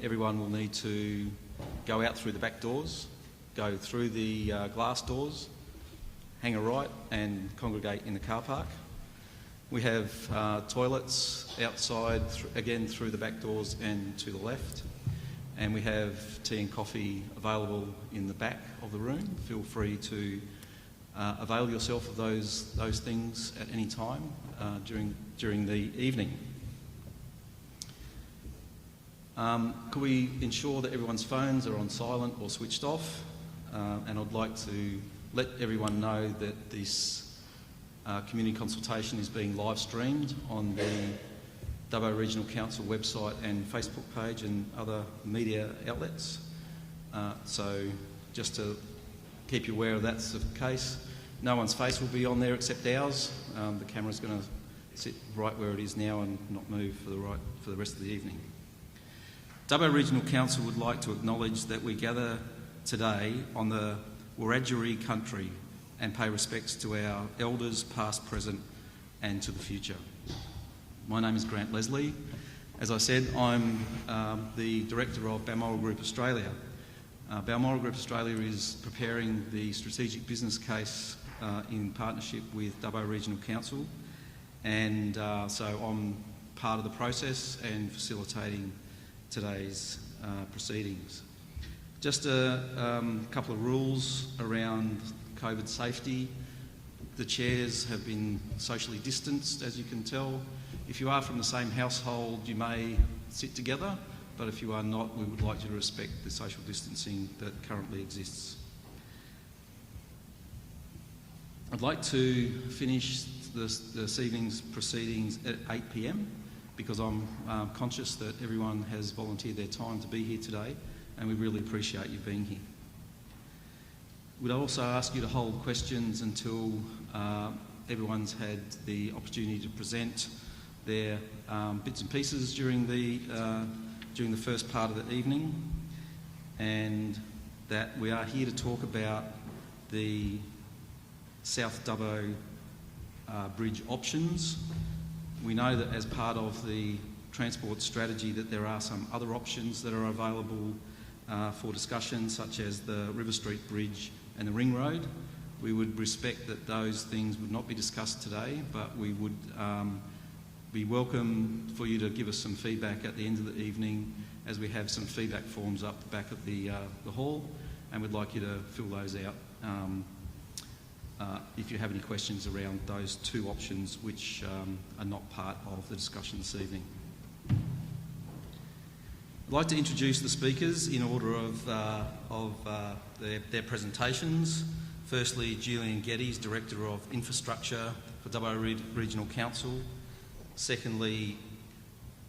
everyone will need to go out through the back doors, go through the glass doors, hang a right and congregate in the car park. We have toilets outside, again through the back doors and to the left. And we have tea and coffee available in the back of the room. Feel free to avail yourself of those things at any time during the evening. Could we ensure that everyone's phones are on silent or switched off? And I'd like to let everyone know that this community consultation is being live streamed on the Dubbo Regional Council website and Facebook page and other media outlets. So just to keep you aware of that's the case. No one's face will be on there except ours. The camera's going to sit right where it is now and not move for the rest of the evening. Dubbo Regional Council would like to acknowledge that we gather today on the Wiradjuri country and pay respects to our elders past, present and to the future. My name is Grant Leslie. As I said, I'm the Director of Balmoral Group Australia. Balmoral Group Australia is preparing the strategic business case in partnership with Dubbo Regional Council, and so I'm part of the process and facilitating today's proceedings. Just a couple of rules around COVID safety. The chairs have been socially distanced, as you can tell. If you are from the same household, you may sit together, but if you are not, we would like you to respect the social distancing that currently exists. I'd like to finish this evening's proceedings at 8 p.m. because I'm conscious that everyone has volunteered their time to be here today, and we really appreciate you being here. We'd also ask you to hold questions until everyone's had the opportunity to present their bits and pieces during the first part of the evening, and that we are here to talk about the South Dubbo Bridge options. We know that as part of the transport strategy that there are some other options that are available for discussion, such as the River Street Bridge and the Ring Road. We would respect that those things would not be discussed today, but we would be welcome for you to give us some feedback at the end of the evening, as we have some feedback forms up the back of the hall, and we'd like you to fill those out if you have any questions around those two options which are not part of the discussion this evening. I'd like to introduce the speakers in order of their presentations. Firstly, Julian Geddes, Director of Infrastructure for Dubbo Regional Council. Secondly,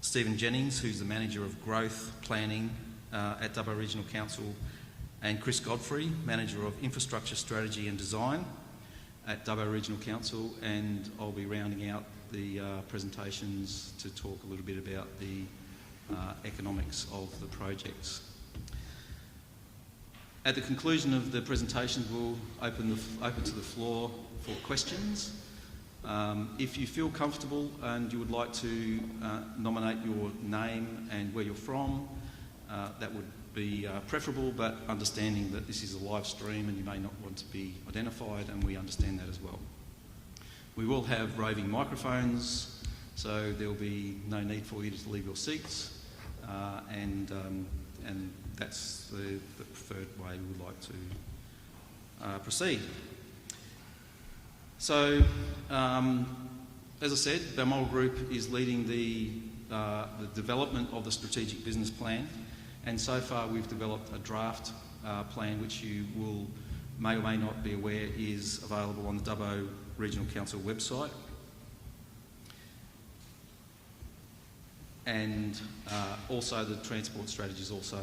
Stephen Jennings, who's the Manager of Growth Planning at Dubbo Regional Council, and Chris Godfrey, Manager of Infrastructure Strategy and Design at Dubbo Regional Council, and I'll be rounding out the presentations to talk a little bit about the economics of the projects. At the conclusion of the presentations, we'll open to the floor for questions. If you feel comfortable and you would like to nominate your name and where you're from, that would be preferable, but understanding that this is a live stream and you may not want to be identified, and we understand that as well. We will have roving microphones, so there will be no need for you to leave your seats, and that's the preferred way we would like to proceed. So, as I said, Balmoral Group is leading the development of the strategic business plan, and so far we've developed a draft plan which you may or may not be aware is available on the Dubbo Regional Council website, and also the transport strategy is also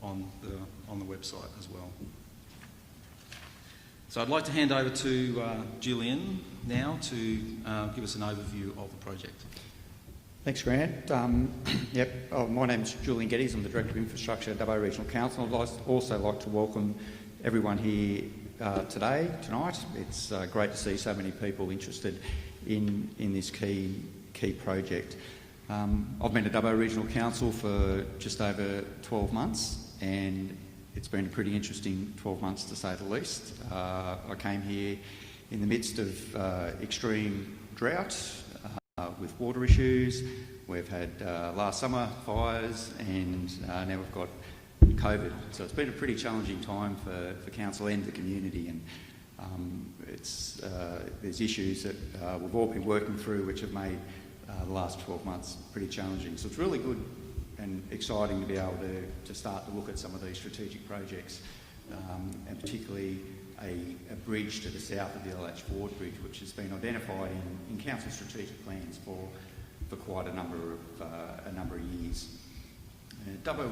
on the website as well. So I'd like to hand over to Julian now to give us an overview of the project. Thanks, Grant. My name's Julian Geddes. I'm the Director of Infrastructure at Dubbo Regional Council. I'd also like to welcome everyone here tonight. It's great to see so many people interested in this key project. I've been at Dubbo Regional Council for just over 12 months, and it's been a pretty interesting 12 months to say the least. I came here in the midst of extreme drought with water issues. We've had last summer fires, and now we've got COVID. So it's been a pretty challenging time for council and the community, and there's issues that we've all been working through which have made the last 12 months pretty challenging. So it's really good and exciting to be able to start to look at some of these strategic projects, and particularly a bridge to the south of the LH Ford Bridge, which has been identified in council strategic plans for quite a number of years. Dubbo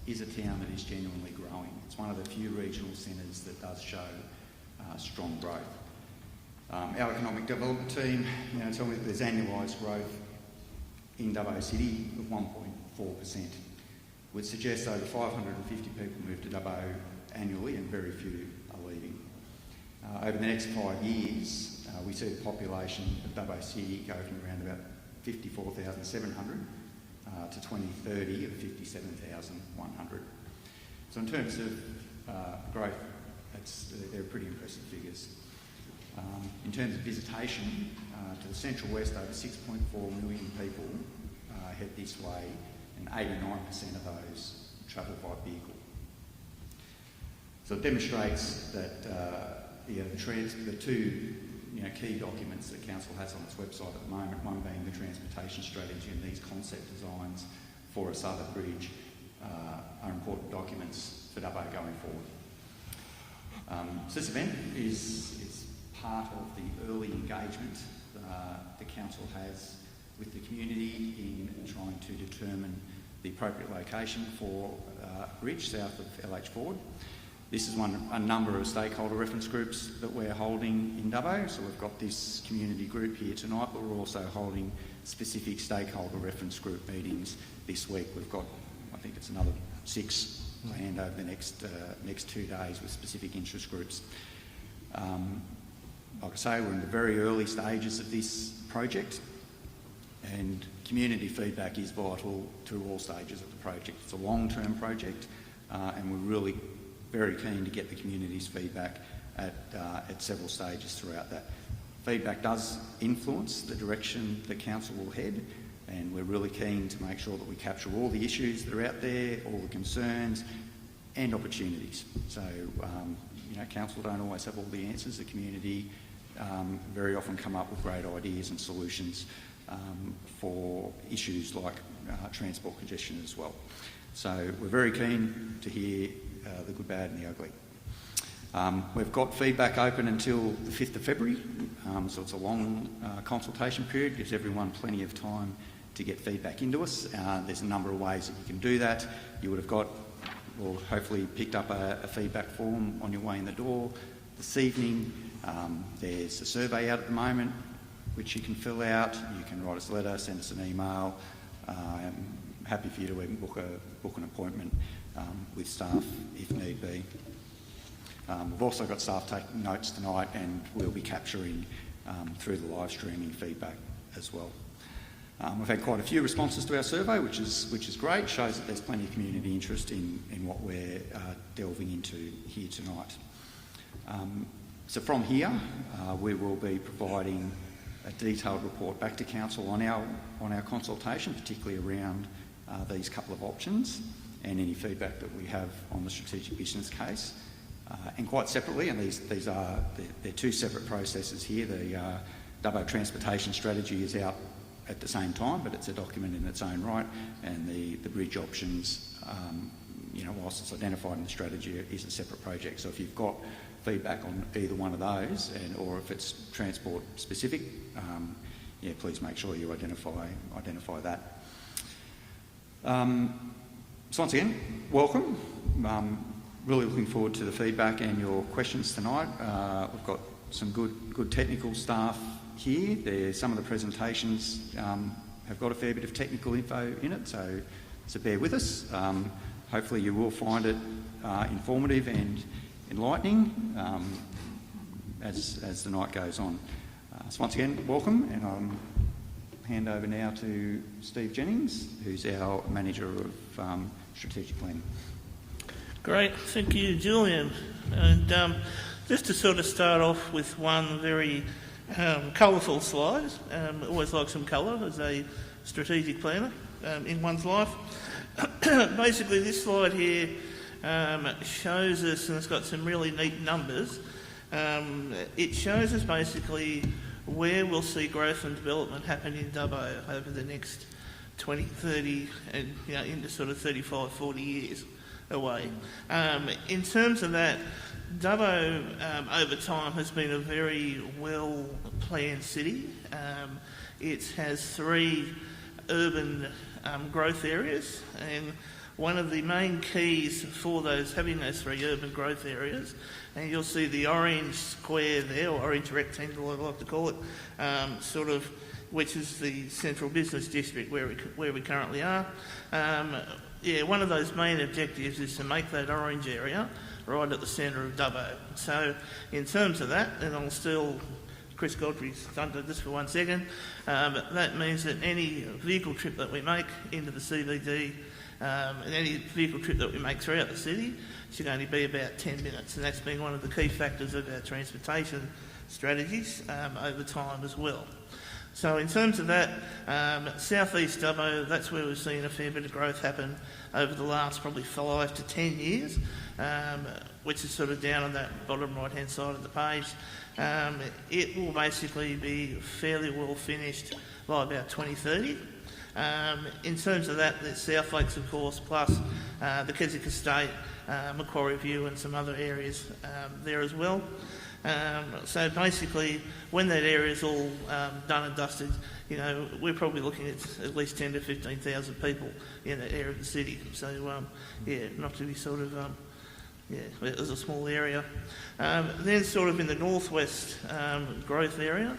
is a town that is genuinely growing. It's one of the few regional centres that does show strong growth. Our economic development team, tell me that there's annualised growth in Dubbo City of 1.4%, which suggests over 550 people move to Dubbo annually, and very few are leaving. Over the next 5 years, we see the population of Dubbo City go from around about 54,700 to 2030 of 57,100. So in terms of growth, they're pretty impressive figures. In terms of visitation, to the Central West, over 6.4 million people head this way, and 89% of those travel by vehicle. So it demonstrates that the two key documents that Council has on its website at the moment, one being the Transportation Strategy and these concept designs for a southern bridge, are important documents for Dubbo going forward. So this event is part of the early engagement the Council has with the community in trying to determine the appropriate location for a bridge south of LH Ford. This is a number of stakeholder reference groups that we're holding in Dubbo. So we've got this community group here tonight, but we're also holding specific stakeholder reference group meetings this week. We've got, I think it's another 6 planned over the next 2 days with specific interest groups. Like I say, we're in the very early stages of this project, and community feedback is vital through all stages of the project. It's a long-term project, and we're really very keen to get the community's feedback at several stages throughout that. Feedback does influence the direction the council will head, and we're really keen to make sure that we capture all the issues that are out there, all the concerns and opportunities. So, council don't always have all the answers. The community very often come up with great ideas and solutions for issues like transport congestion as well. So we're very keen to hear the good, bad and the ugly. We've got feedback open until the 5th of February, so it's a long consultation period, gives everyone plenty of time to get feedback into us. There's a number of ways that you can do that. You would have got, or hopefully picked up a feedback form on your way in the door this evening. There's a survey out at the moment which you can fill out. You can write us a letter, send us an email. I'm happy for you to even book an appointment with staff if need be. We've also got staff taking notes tonight, and we'll be capturing through the live streaming feedback as well. We've had quite a few responses to our survey, which is great. Shows that there's plenty of community interest in what we're delving into here tonight. So from here, we will be providing a detailed report back to council on our consultation, particularly around these couple of options and any feedback that we have on the strategic business case. And quite separately, and they're two separate processes here. The Dubbo Transportation Strategy is out at the same time, but it's a document in its own right, and the bridge options, whilst it's identified in the strategy, is a separate project. So if you've got feedback on either one of those, or if it's transport specific, please make sure you identify that. So once again, welcome. Really looking forward to the feedback and your questions tonight. We've got some good technical staff here. Some of the presentations have got a fair bit of technical info in it, so bear with us. Hopefully you will find it informative and enlightening as the night goes on. So once again, welcome, and I'm hand over now to Steve Jennings, who's our Manager of Strategic Planning. Great, thank you, Julian. And just to sort of start off with one very colourful slide, always like some colour as a strategic planner in one's life. Basically, this slide here shows us, and it's got some really neat numbers, it shows us basically where we'll see growth and development happen in Dubbo over the next 20, 30 and into sort of 35, 40 years away. In terms of that, Dubbo over time has been a very well planned city. It has 3 urban growth areas, and one of the main keys for having those 3 urban growth areas, and you'll see the orange square there, or orange rectangle I like to call it, which is the central business district where we currently are. One of those main objectives is to make that orange area right at the centre of Dubbo. So in terms of that, and I'll steal Chris Godfrey's thunder just for 1 second, that means that any vehicle trip that we make into the CBD and any vehicle trip that we make throughout the city should only be about 10 minutes, and that's been one of the key factors of our transportation strategies over time as well. So in terms of that, southeast Dubbo, that's where we've seen a fair bit of growth happen over the last probably 5 to 10 years, which is sort of down on that bottom right-hand side of the page. It will basically be fairly well finished by about 2030. In terms of that, there's South Lakes, of course, plus the Keswick Estate, Macquarie View and some other areas there as well. So basically, when that area is all done and dusted, we're probably looking at least 10 to 15,000 people in that area of the city. So, not to be sort of, it was a small area. Then sort of in the northwest growth area,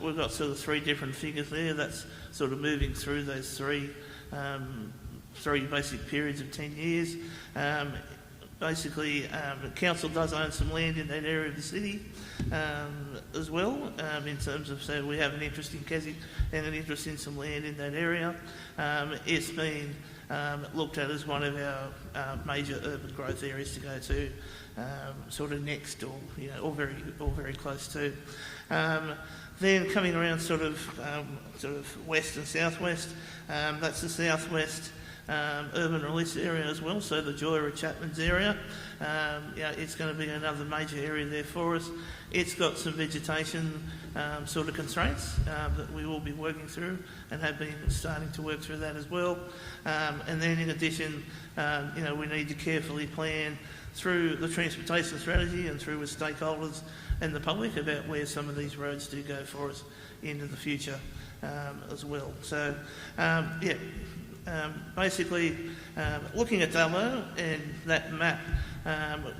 we've got sort of 3 different figures there. That's sort of moving through those 3 basic periods of 10 years. Basically, the council does own some land in that area of the city as well, in terms of, so we have an interest in Keswick and an interest in some land in that area. It's been looked at as one of our major urban growth areas to go to, sort of next or very close to. Then coming around sort of west and southwest, that's the southwest urban release area as well, so the Joya Chapman's area. It's going to be another major area there for us. It's got some vegetation sort of constraints that we will be working through and have been starting to work through that as well. And then in addition, we need to carefully plan through the transportation strategy and through with stakeholders and the public about where some of these roads do go for us into the future as well. So, basically, looking at Dubbo and that map,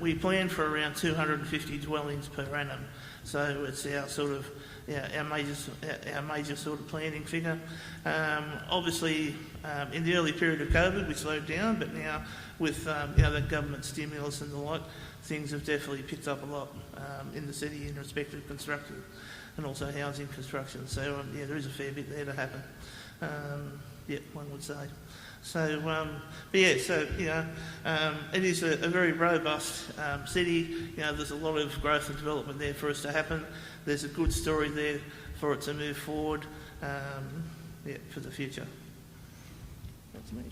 we plan for around 250 dwellings per annum. So it's our sort of our major sort of planning figure. Obviously, in the early period of COVID, we slowed down, but now with the government stimulus and the like, things have definitely picked up a lot in the city in respect of construction and also housing construction. So there is a fair bit there to happen. One would say. So, it is a very robust city. There's a lot of growth and development there for us to happen. There's a good story there for it to move forward, for the future. That's me.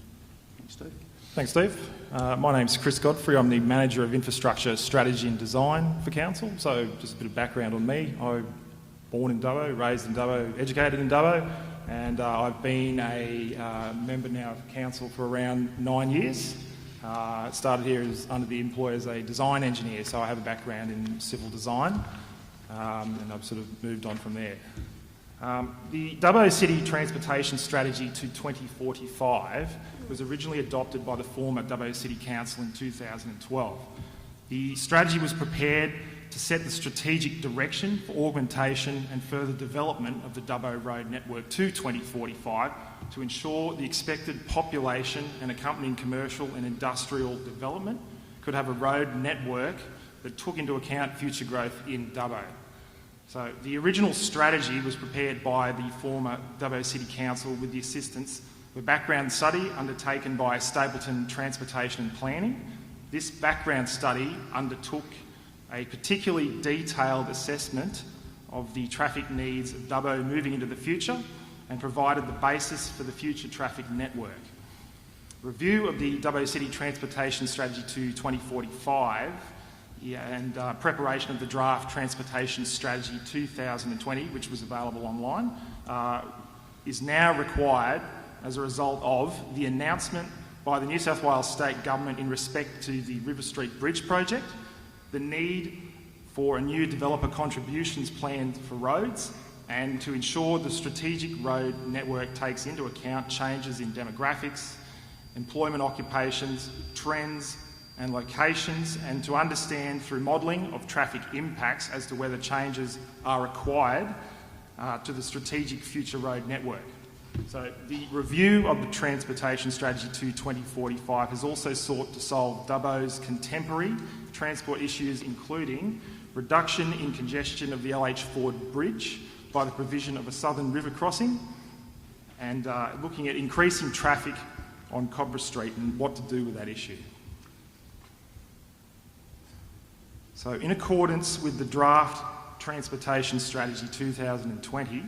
Thanks, Steve. Thanks, Steve. My name's Chris Godfrey. I'm the Manager of Infrastructure Strategy and Design for Council. So just a bit of background on me. I was born in Dubbo, raised in Dubbo, educated in Dubbo, and I've been a member now of Council for around 9 years. Started here under the employ as a design engineer, so I have a background in civil design, and I've sort of moved on from there. The Dubbo City Transportation Strategy to 2045 was originally adopted by the former Dubbo City Council in 2012. The strategy was prepared to set the strategic direction for augmentation and further development of the Dubbo Road network to 2045 to ensure the expected population and accompanying commercial and industrial development could have a road network that took into account future growth in Dubbo. So the original strategy was prepared by the former Dubbo City Council with the assistance of a background study undertaken by Stapleton Transportation and Planning. This background study undertook a particularly detailed assessment of the traffic needs of Dubbo moving into the future and provided the basis for the future traffic network. Review of the Dubbo City Transportation Strategy to 2045 and preparation of the draft Transportation Strategy 2020, which was available online, is now required as a result of the announcement by the New South Wales State Government in respect to the River Street Bridge project, the need for a new developer contributions plan for roads, and to ensure the strategic road network takes into account changes in demographics, employment occupations, trends and locations, and to understand through modelling of traffic impacts as to whether changes are required to the strategic future road network. So the review of the Transportation Strategy to 2045 has also sought to solve Dubbo's contemporary transport issues, including reduction in congestion of the LH Ford Bridge by the provision of a southern river crossing, and looking at increasing traffic on Cobra Street and what to do with that issue. So in accordance with the draft Transportation Strategy 2020,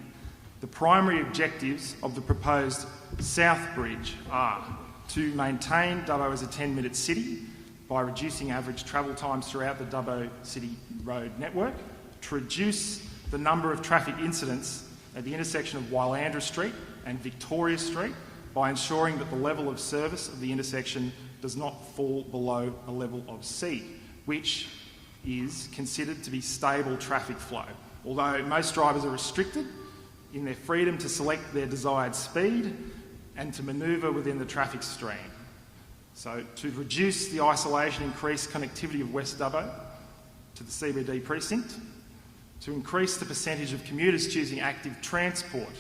the primary objectives of the proposed South Bridge are to maintain Dubbo as a 10-minute city by reducing average travel times throughout the Dubbo City Road network, to reduce the number of traffic incidents at the intersection of Wylandra Street and Victoria Street by ensuring that the level of service of the intersection does not fall below a level of C, which is considered to be stable traffic flow. Although most drivers are restricted in their freedom to select their desired speed and to manoeuvre within the traffic stream. So to reduce the isolation, increase connectivity of West Dubbo to the CBD precinct, to increase the percentage of commuters choosing active transport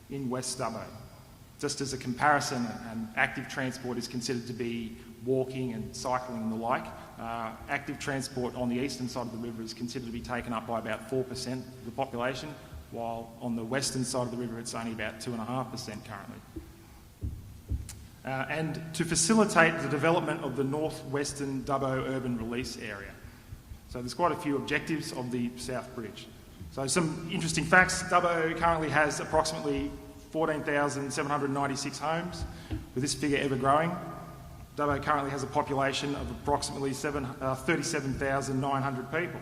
in West Dubbo. Just as a comparison, and active transport is considered to be walking and cycling and the like. Active transport on the eastern side of the river is considered to be taken up by about 4% of the population, while on the western side of the river it's only about 2.5% currently. And to facilitate the development of the northwestern Dubbo urban release area. So there's quite a few objectives of the South Bridge. So some interesting facts: Dubbo currently has approximately 14,796 homes, with this figure ever growing. Dubbo currently has a population of approximately 37,900 people.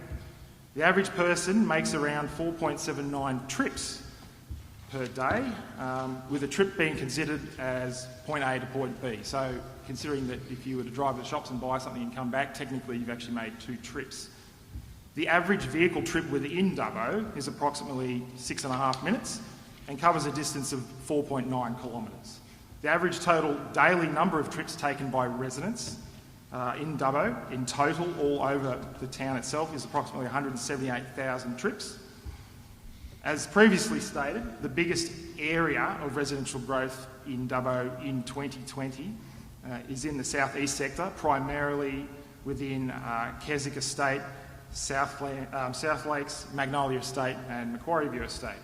The average person makes around 4.79 trips per day, with a trip being considered as point A to point B. So considering that if you were to drive to the shops and buy something and come back, technically you've actually made 2 trips. The average vehicle trip within Dubbo is approximately 6.5 minutes and covers a distance of 4.9 kilometres. The average total daily number of trips taken by residents in Dubbo in total all over the town itself is approximately 178,000 trips. As previously stated, the biggest area of residential growth in Dubbo in 2020 is in the southeast sector, primarily within Keswick Estate, South Lakes, Magnolia Estate and Macquarie View Estate.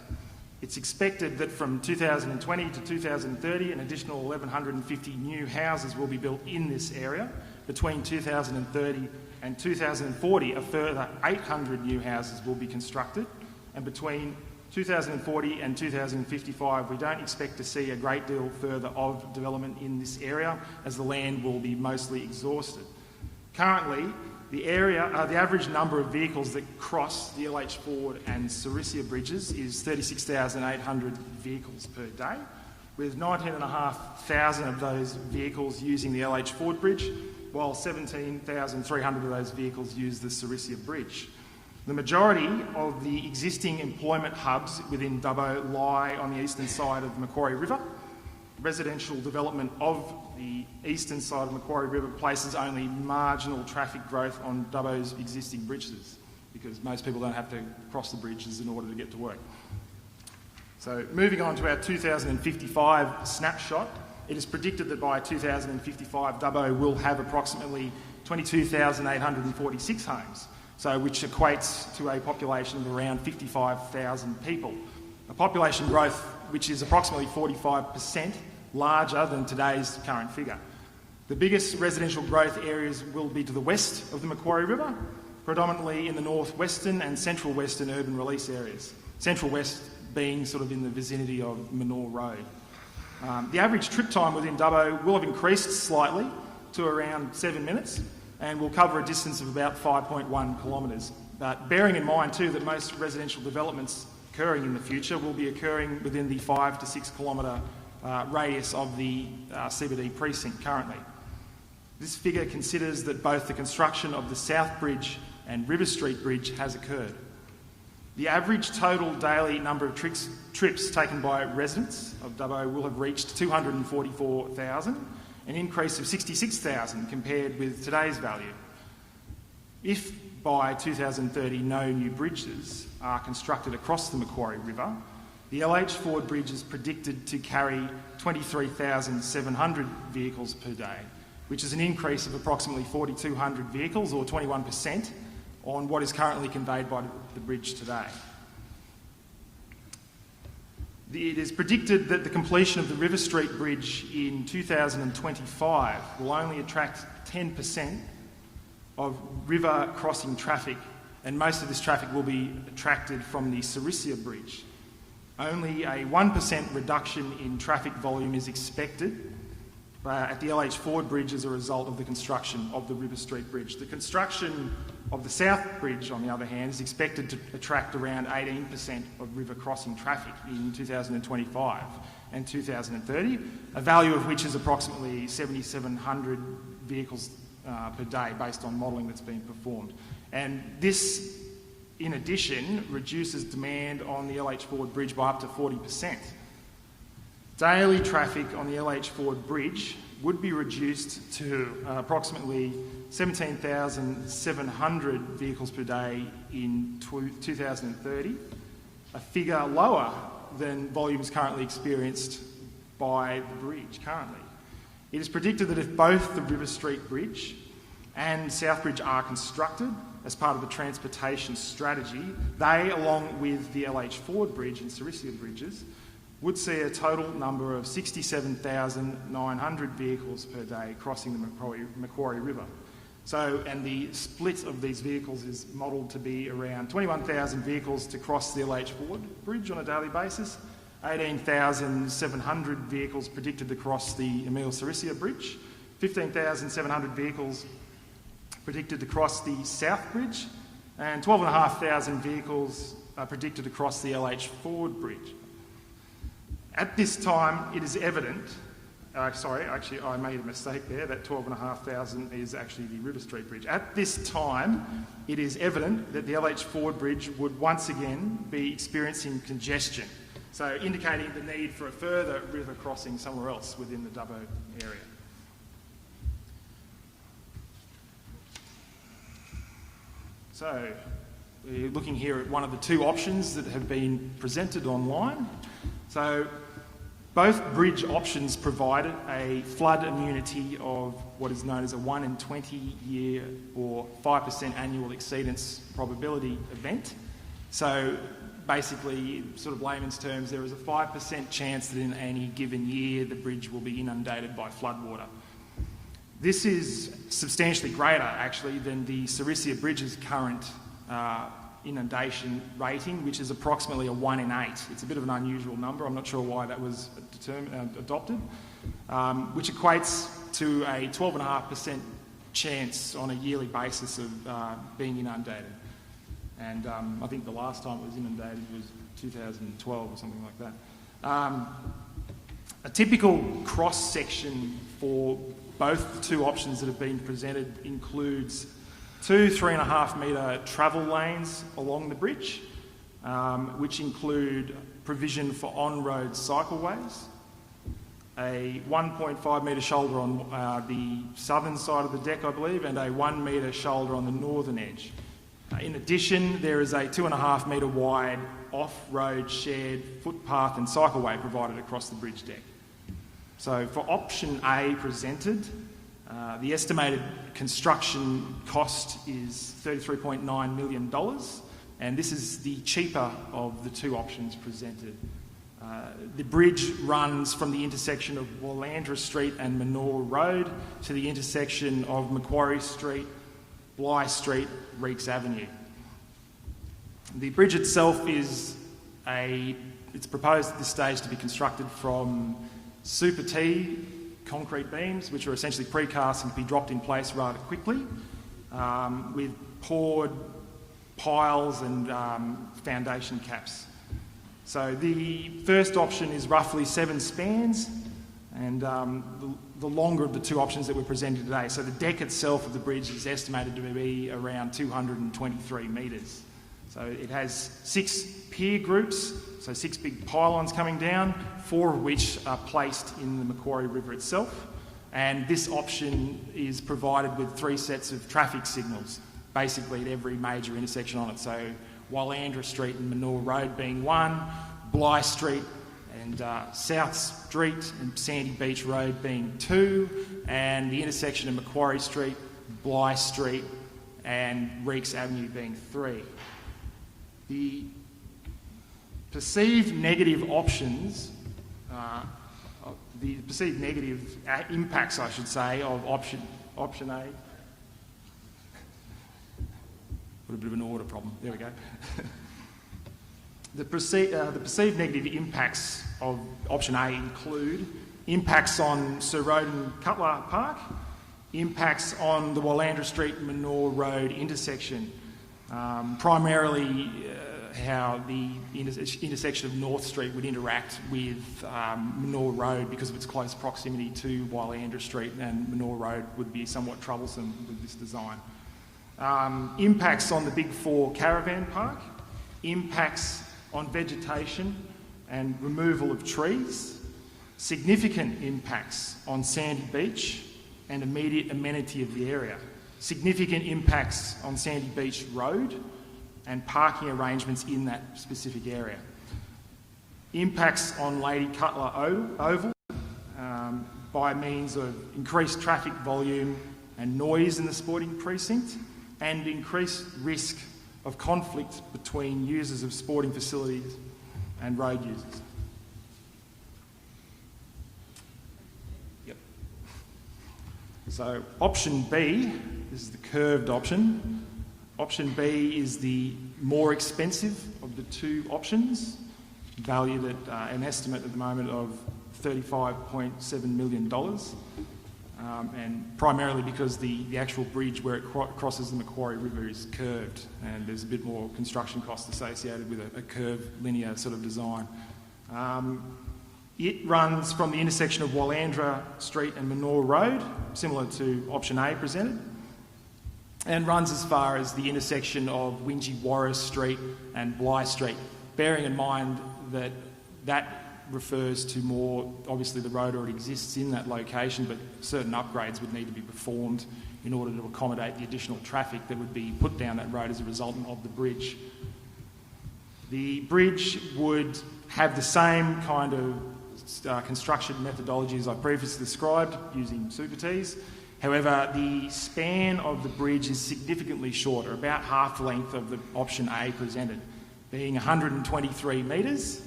It's expected that from 2020 to 2030, an additional 1,150 new houses will be built in this area. Between 2030 and 2040, a further 800 new houses will be constructed. And between 2040 and 2055, we don't expect to see a great deal further of development in this area, as the land will be mostly exhausted. Currently, the average number of vehicles that cross the LH Ford and Sarisia bridges is 36,800 vehicles per day, with 19,500 of those vehicles using the LH Ford Bridge, while 17,300 of those vehicles use the Sarisia Bridge. The majority of the existing employment hubs within Dubbo lie on the eastern side of the Macquarie River. Residential development of the eastern side of Macquarie River places only marginal traffic growth on Dubbo's existing bridges, because most people don't have to cross the bridges in order to get to work. So moving on to our 2055 snapshot, it is predicted that by 2055 Dubbo will have approximately 22,846 homes, which equates to a population of around 55,000 people. A population growth which is approximately 45% larger than today's current figure. The biggest residential growth areas will be to the west of the Macquarie River, predominantly in the northwestern and central western urban release areas. Central west being sort of in the vicinity of Manor Road. The average trip time within Dubbo will have increased slightly to around 7 minutes and will cover a distance of about 5.1 kilometres. But bearing in mind too that most residential developments occurring in the future will be occurring within the 5 to 6 kilometre radius of the CBD precinct currently. This figure considers that both the construction of the South Bridge and River Street Bridge has occurred. The average total daily number of trips taken by residents of Dubbo will have reached 244,000, an increase of 66,000 compared with today's value. If by 2030 no new bridges are constructed across the Macquarie River, the LH Ford Bridge is predicted to carry 23,700 vehicles per day, which is an increase of approximately 4,200 vehicles or 21% on what is currently conveyed by the bridge today. It is predicted that the completion of the River Street Bridge in 2025 will only attract 10% of river crossing traffic, and most of this traffic will be attracted from the Sarisia Bridge. Only a 1% reduction in traffic volume is expected at the LH Ford Bridge as a result of the construction of the River Street Bridge. The construction of the South Bridge, on the other hand, is expected to attract around 18% of river crossing traffic in 2025 and 2030, a value of which is approximately 7,700 vehicles per day based on modelling that's been performed. And this, in addition, reduces demand on the LH Ford Bridge by up to 40%. Daily traffic on the LH Ford Bridge would be reduced to approximately 17,700 vehicles per day in 2030, a figure lower than volumes currently experienced by the bridge currently. It is predicted that if both the River Street Bridge and South Bridge are constructed as part of the transportation strategy, they, along with the LH Ford Bridge and Sarisia bridges, would see a total number of 67,900 vehicles per day crossing the Macquarie River. And the split of these vehicles is modelled to be around 21,000 vehicles to cross the LH Ford Bridge on a daily basis, 18,700 vehicles predicted to cross the Emile Sarisia Bridge, 15,700 vehicles predicted to cross the South Bridge, and 12,500 vehicles predicted to cross the LH Ford Bridge. At this time, it is evident, I made a mistake there, that 12,500 is actually the River Street Bridge. At this time, it is evident that the LH Ford Bridge would once again be experiencing congestion, so indicating the need for a further river crossing somewhere else within the Dubbo area. So, we're looking here at one of the two options that have been presented online. So, both bridge options provide a flood immunity of what is known as a 1 in 20 year or 5% annual exceedance probability event. So basically, sort of layman's terms, there is a 5% chance that in any given year the bridge will be inundated by floodwater. This is substantially greater actually than the Sarisia Bridge's current inundation rating, which is approximately a 1 in 8. It's a bit of an unusual number. I'm not sure why that was adopted, which equates to a 12.5% chance on a yearly basis of being inundated. And I think the last time it was inundated was 2012 or something like that. A typical cross-section for both the two options that have been presented includes 2 3.5 metre travel lanes along the bridge, which include provision for on-road cycleways, a 1.5 metre shoulder on the southern side of the deck, I believe, and a 1 metre shoulder on the northern edge. In addition, there is a 2.5 metre wide off-road shared footpath and cycleway provided across the bridge deck. So for option A presented, The estimated construction cost is $33.9 million, and this is the cheaper of the two options presented. The bridge runs from the intersection of Wallandra Street and Manor Road to the intersection of Macquarie Street, Bligh Street, Reeks Avenue. The bridge itself it's proposed at this stage to be constructed from Super T concrete beams, which are essentially precast and can be dropped in place rather quickly, with poured piles and foundation caps. So the first option is roughly 7 spans, and the longer of the two options that we're presenting today. So the deck itself of the bridge is estimated to be around 223 metres. So it has 6 pier groups, so 6 big pylons coming down, 4 of which are placed in the Macquarie River itself. And this option is provided with 3 sets of traffic signals, basically at every major intersection on it. So Wallandra Street and Manor Road being 1, Bligh Street and South Street and Sandy Beach Road being 2, and the intersection of Macquarie Street, Bligh Street and Reeks Avenue being 3. The perceived negative options, the perceived negative impacts, I should say, of option A. Got a bit of an order problem. There we go. The perceived negative impacts of option A include impacts on Sir Roden Cutler Park, impacts on the Wallandra Street Manor Road intersection, primarily how the intersection of North Street would interact with Manor Road because of its close proximity to Wallandra Street, and Manor Road would be somewhat troublesome with this design. Impacts on the Big Four caravan park, impacts on vegetation and removal of trees, significant impacts on Sandy Beach and immediate amenity of the area, significant impacts on Sandy Beach Road and parking arrangements in that specific area, impacts on Lady Cutler Oval by means of increased traffic volume and noise in the sporting precinct, and increased risk of conflict between users of sporting facilities and road users. Yep. So option B, this is the curved option. Option B is the more expensive of the two options, valued at an estimate at the moment of $35.7 million. And primarily because the actual bridge where it crosses the Macquarie River is curved, and there's a bit more construction cost associated with a curved linear sort of design. It runs from the intersection of Wallandra Street and Manor Road, similar to option A presented, and runs as far as the intersection of Wingy-Warris Street and Bligh Street, bearing in mind that that refers to more, obviously the road already exists in that location, but certain upgrades would need to be performed in order to accommodate the additional traffic that would be put down that road as a result of the bridge. The bridge would have the same kind of construction methodology as I previously described, using Super Ts. However, the span of the bridge is significantly shorter, about half the length of the option A presented, being 123 metres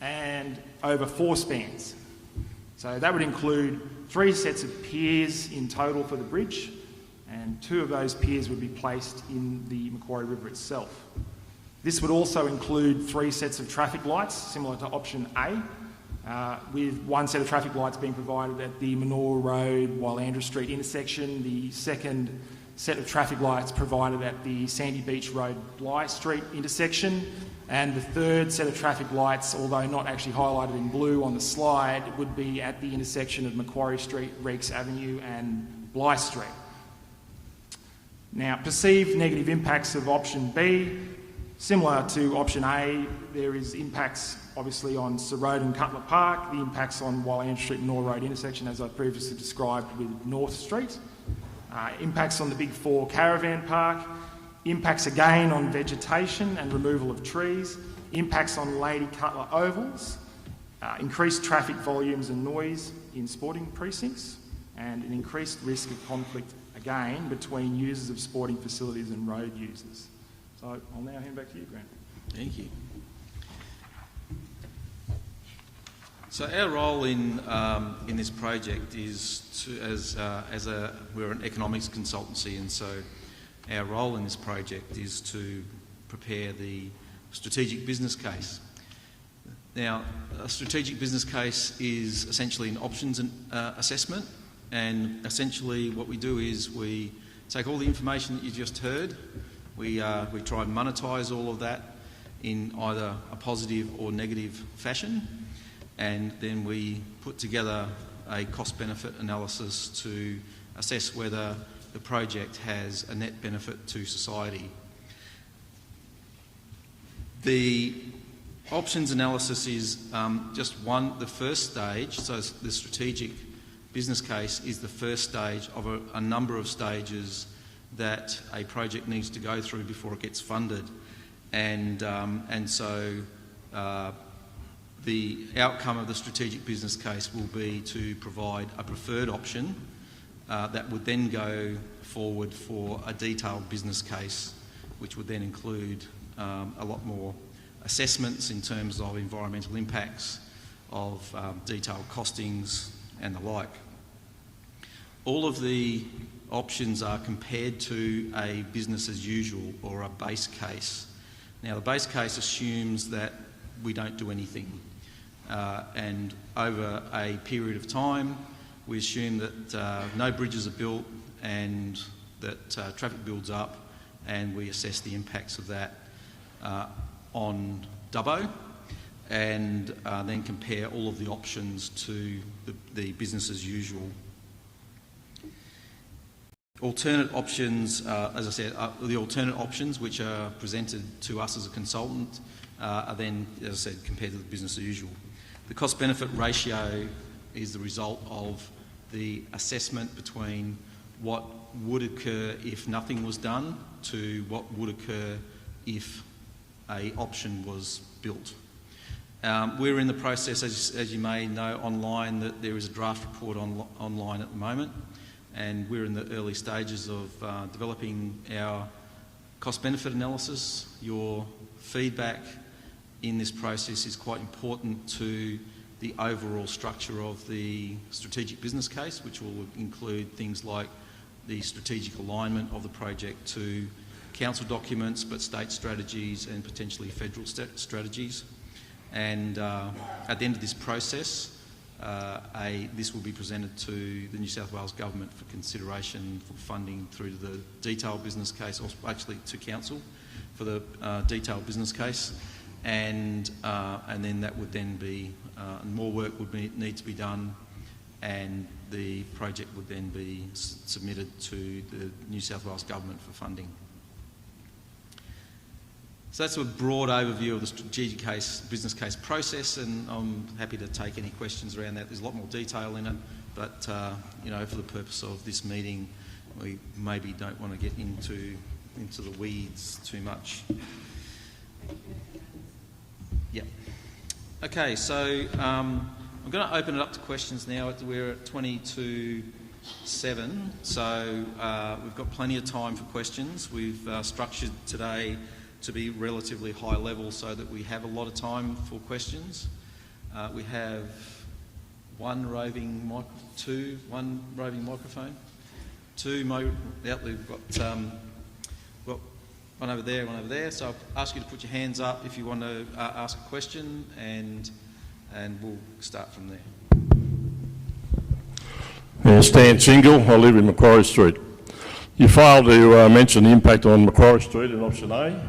and over 4 spans. So that would include 3 sets of piers in total for the bridge, and 2 of those piers would be placed in the Macquarie River itself. This would also include 3 sets of traffic lights, similar to option A, with 1 set of traffic lights being provided at the Manor Road, Wallandra Street intersection, the second set of traffic lights provided at the Sandy Beach Road, Bligh Street intersection, and the third set of traffic lights, although not actually highlighted in blue on the slide, would be at the intersection of Macquarie Street, Reeks Avenue and Bligh Street. Now, perceived negative impacts of option B, similar to option A, there is impacts obviously on Sir Roden Cutler Park, the impacts on Wallandra Street and Manor Road intersection as I previously described with North Street, impacts on the Big Four caravan park, impacts again on vegetation and removal of trees, impacts on Lady Cutler Ovals, increased traffic volumes and noise in sporting precincts, and an increased risk of conflict, again, between users of sporting facilities and road users. So I'll now hand back to you, Grant. Thank you. So our role in this project is to, we're an economics consultancy, and so our role in this project is to prepare the strategic business case. Now, a strategic business case is essentially an options assessment, and essentially what we do is we take all the information that you just heard, we try and monetise all of that in either a positive or negative fashion, and then we put together a cost-benefit analysis to assess whether the project has a net benefit to society. The options analysis is just the first stage, so the strategic business case is the first stage of a number of stages that a project needs to go through before it gets funded. And so the outcome of the strategic business case will be to provide a preferred option that would then go forward for a detailed business case, which would then include a lot more assessments in terms of environmental impacts, of detailed costings and the like. All of the options are compared to a business as usual or a base case. Now, the base case assumes that we don't do anything. And over a period of time, we assume that no bridges are built and that traffic builds up, and we assess the impacts of that on Dubbo, and then compare all of the options to the business as usual. Alternate options, as I said, the alternate options which are presented to us as a consultant are then, as I said, compared to the business as usual. The cost-benefit ratio is the result of the assessment between what would occur if nothing was done to what would occur if an option was built. We're in the process, as you may know, online, that there is a draft report online at the moment, and we're in the early stages of developing our cost-benefit analysis. Your feedback in this process is quite important to the overall structure of the strategic business case, which will include things like the strategic alignment of the project to council documents, but state strategies and potentially federal strategies. And at the end of this process, this will be presented to the New South Wales Government for consideration for funding through to the detailed business case, or actually to council for the detailed business case. And then that would then be, more work would need to be done, and the project would then be submitted to the New South Wales Government for funding. So that's a broad overview of the strategic business case process, and I'm happy to take any questions around that. There's a lot more detail in it, but you know, for the purpose of this meeting, we maybe don't want to get into the weeds too much. Yeah. Okay, so I'm going to open it up to questions now. We're at 20 to 7, so we've got plenty of time for questions. We've structured today to be relatively high level so that we have a lot of time for questions. We have one roving microphone. We've got one over there, so I'll ask you to put your hands up if you want to ask a question, and we'll start from there. Stan Single, I live in Macquarie Street. You failed to mention the impact on Macquarie Street in option A,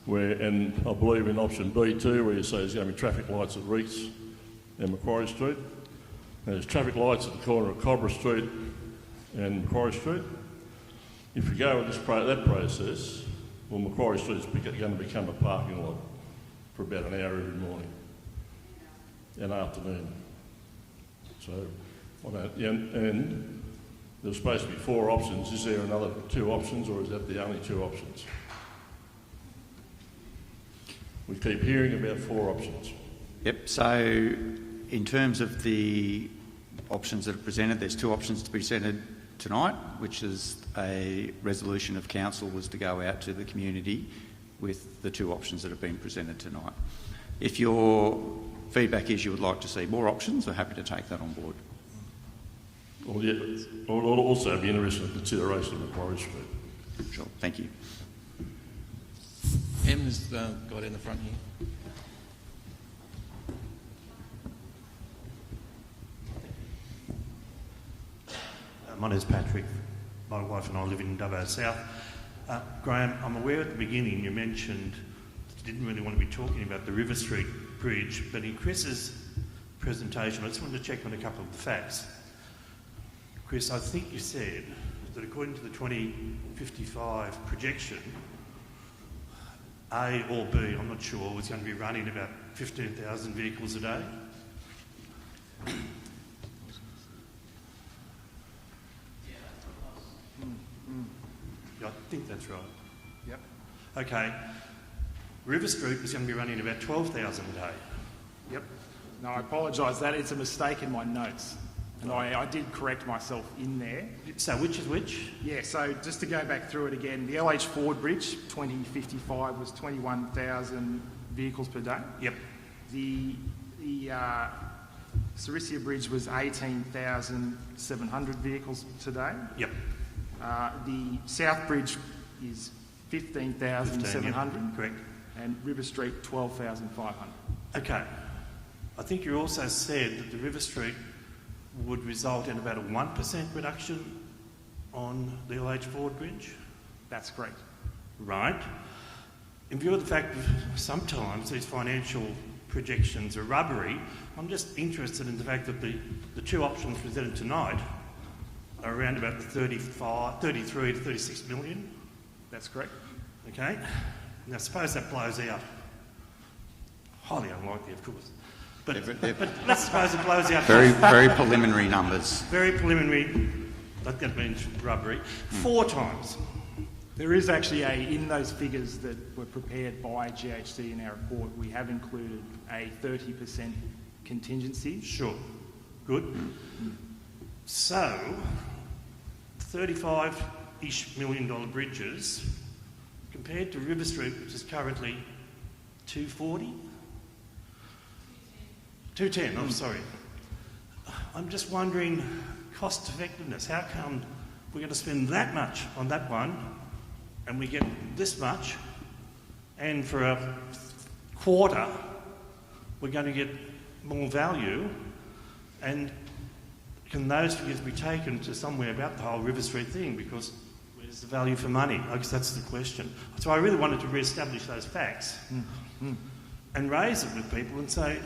and I believe in option B too, where you say there's going to be traffic lights at Reeks and Macquarie Street. There's traffic lights at the corner of Cobra Street and Macquarie Street. If you go with that process, well, Macquarie Street is going to become a parking lot for about an hour every morning and afternoon. So, and there's supposed to be 4 options. Is there another 2 options, or is that the only 2 options? We keep hearing about 4 options. Yep, so in terms of the options that are presented. There's two options to be presented tonight, which is a resolution of council was to go out to the community with the two options that have been presented tonight. If your feedback is you would like to see more options, we're happy to take that on board. Well, yeah, I would also be interested in consideration of Macquarie Street. Sure, thank you. Em's the guy down the front here. My name's Patrick. My wife and I live in Dubbo South. Graham, I'm aware at the beginning you mentioned you didn't really want to be talking about the River Street Bridge, but in Chris's presentation, I just wanted to check on a couple of the facts. Chris, I think you said that according to the 2055 projection, A or B, I'm not sure, was going to be running about 15,000 vehicles a day. I think that's right. Yep. Okay. River Street was going to be running about 12,000 a day. Yep. No, I apologise. That it's a mistake in my notes, and I did correct myself in there. So which is which? Yeah. So just to go back through it again, the LH Ford Bridge 2055 was 21,000 vehicles per day. Yep. The Sarisia Bridge was 18,700 vehicles today. Yep. The South Bridge is 15,700. Yep. Correct. And River Street 12,500. Okay. I think you also said that the River Street would result in about a 1% reduction on the LH Ford Bridge. That's correct. Right. In view of the fact that sometimes these financial projections are rubbery, I'm just interested in the fact that the two options presented tonight are around about 33 to 36 million. That's correct. Okay. Now suppose that blows out. Highly unlikely, of course. But let's suppose it blows out. Very preliminary numbers. Very preliminary. That means rubbery. 4 times. There is actually in those figures that were prepared by GHD in our report, we have included a 30% contingency. Sure. Good. So, $35-ish million bridges compared to River Street, which is currently 240? 210, I'm sorry. I'm just wondering, cost effectiveness. How come we're going to spend that much on that one and we get this much, and for a quarter we're going to get more value, and can those figures be taken to somewhere about the whole River Street thing? Because where's the value for money? I guess that's the question. So I really wanted to re-establish those facts and raise it with people and say,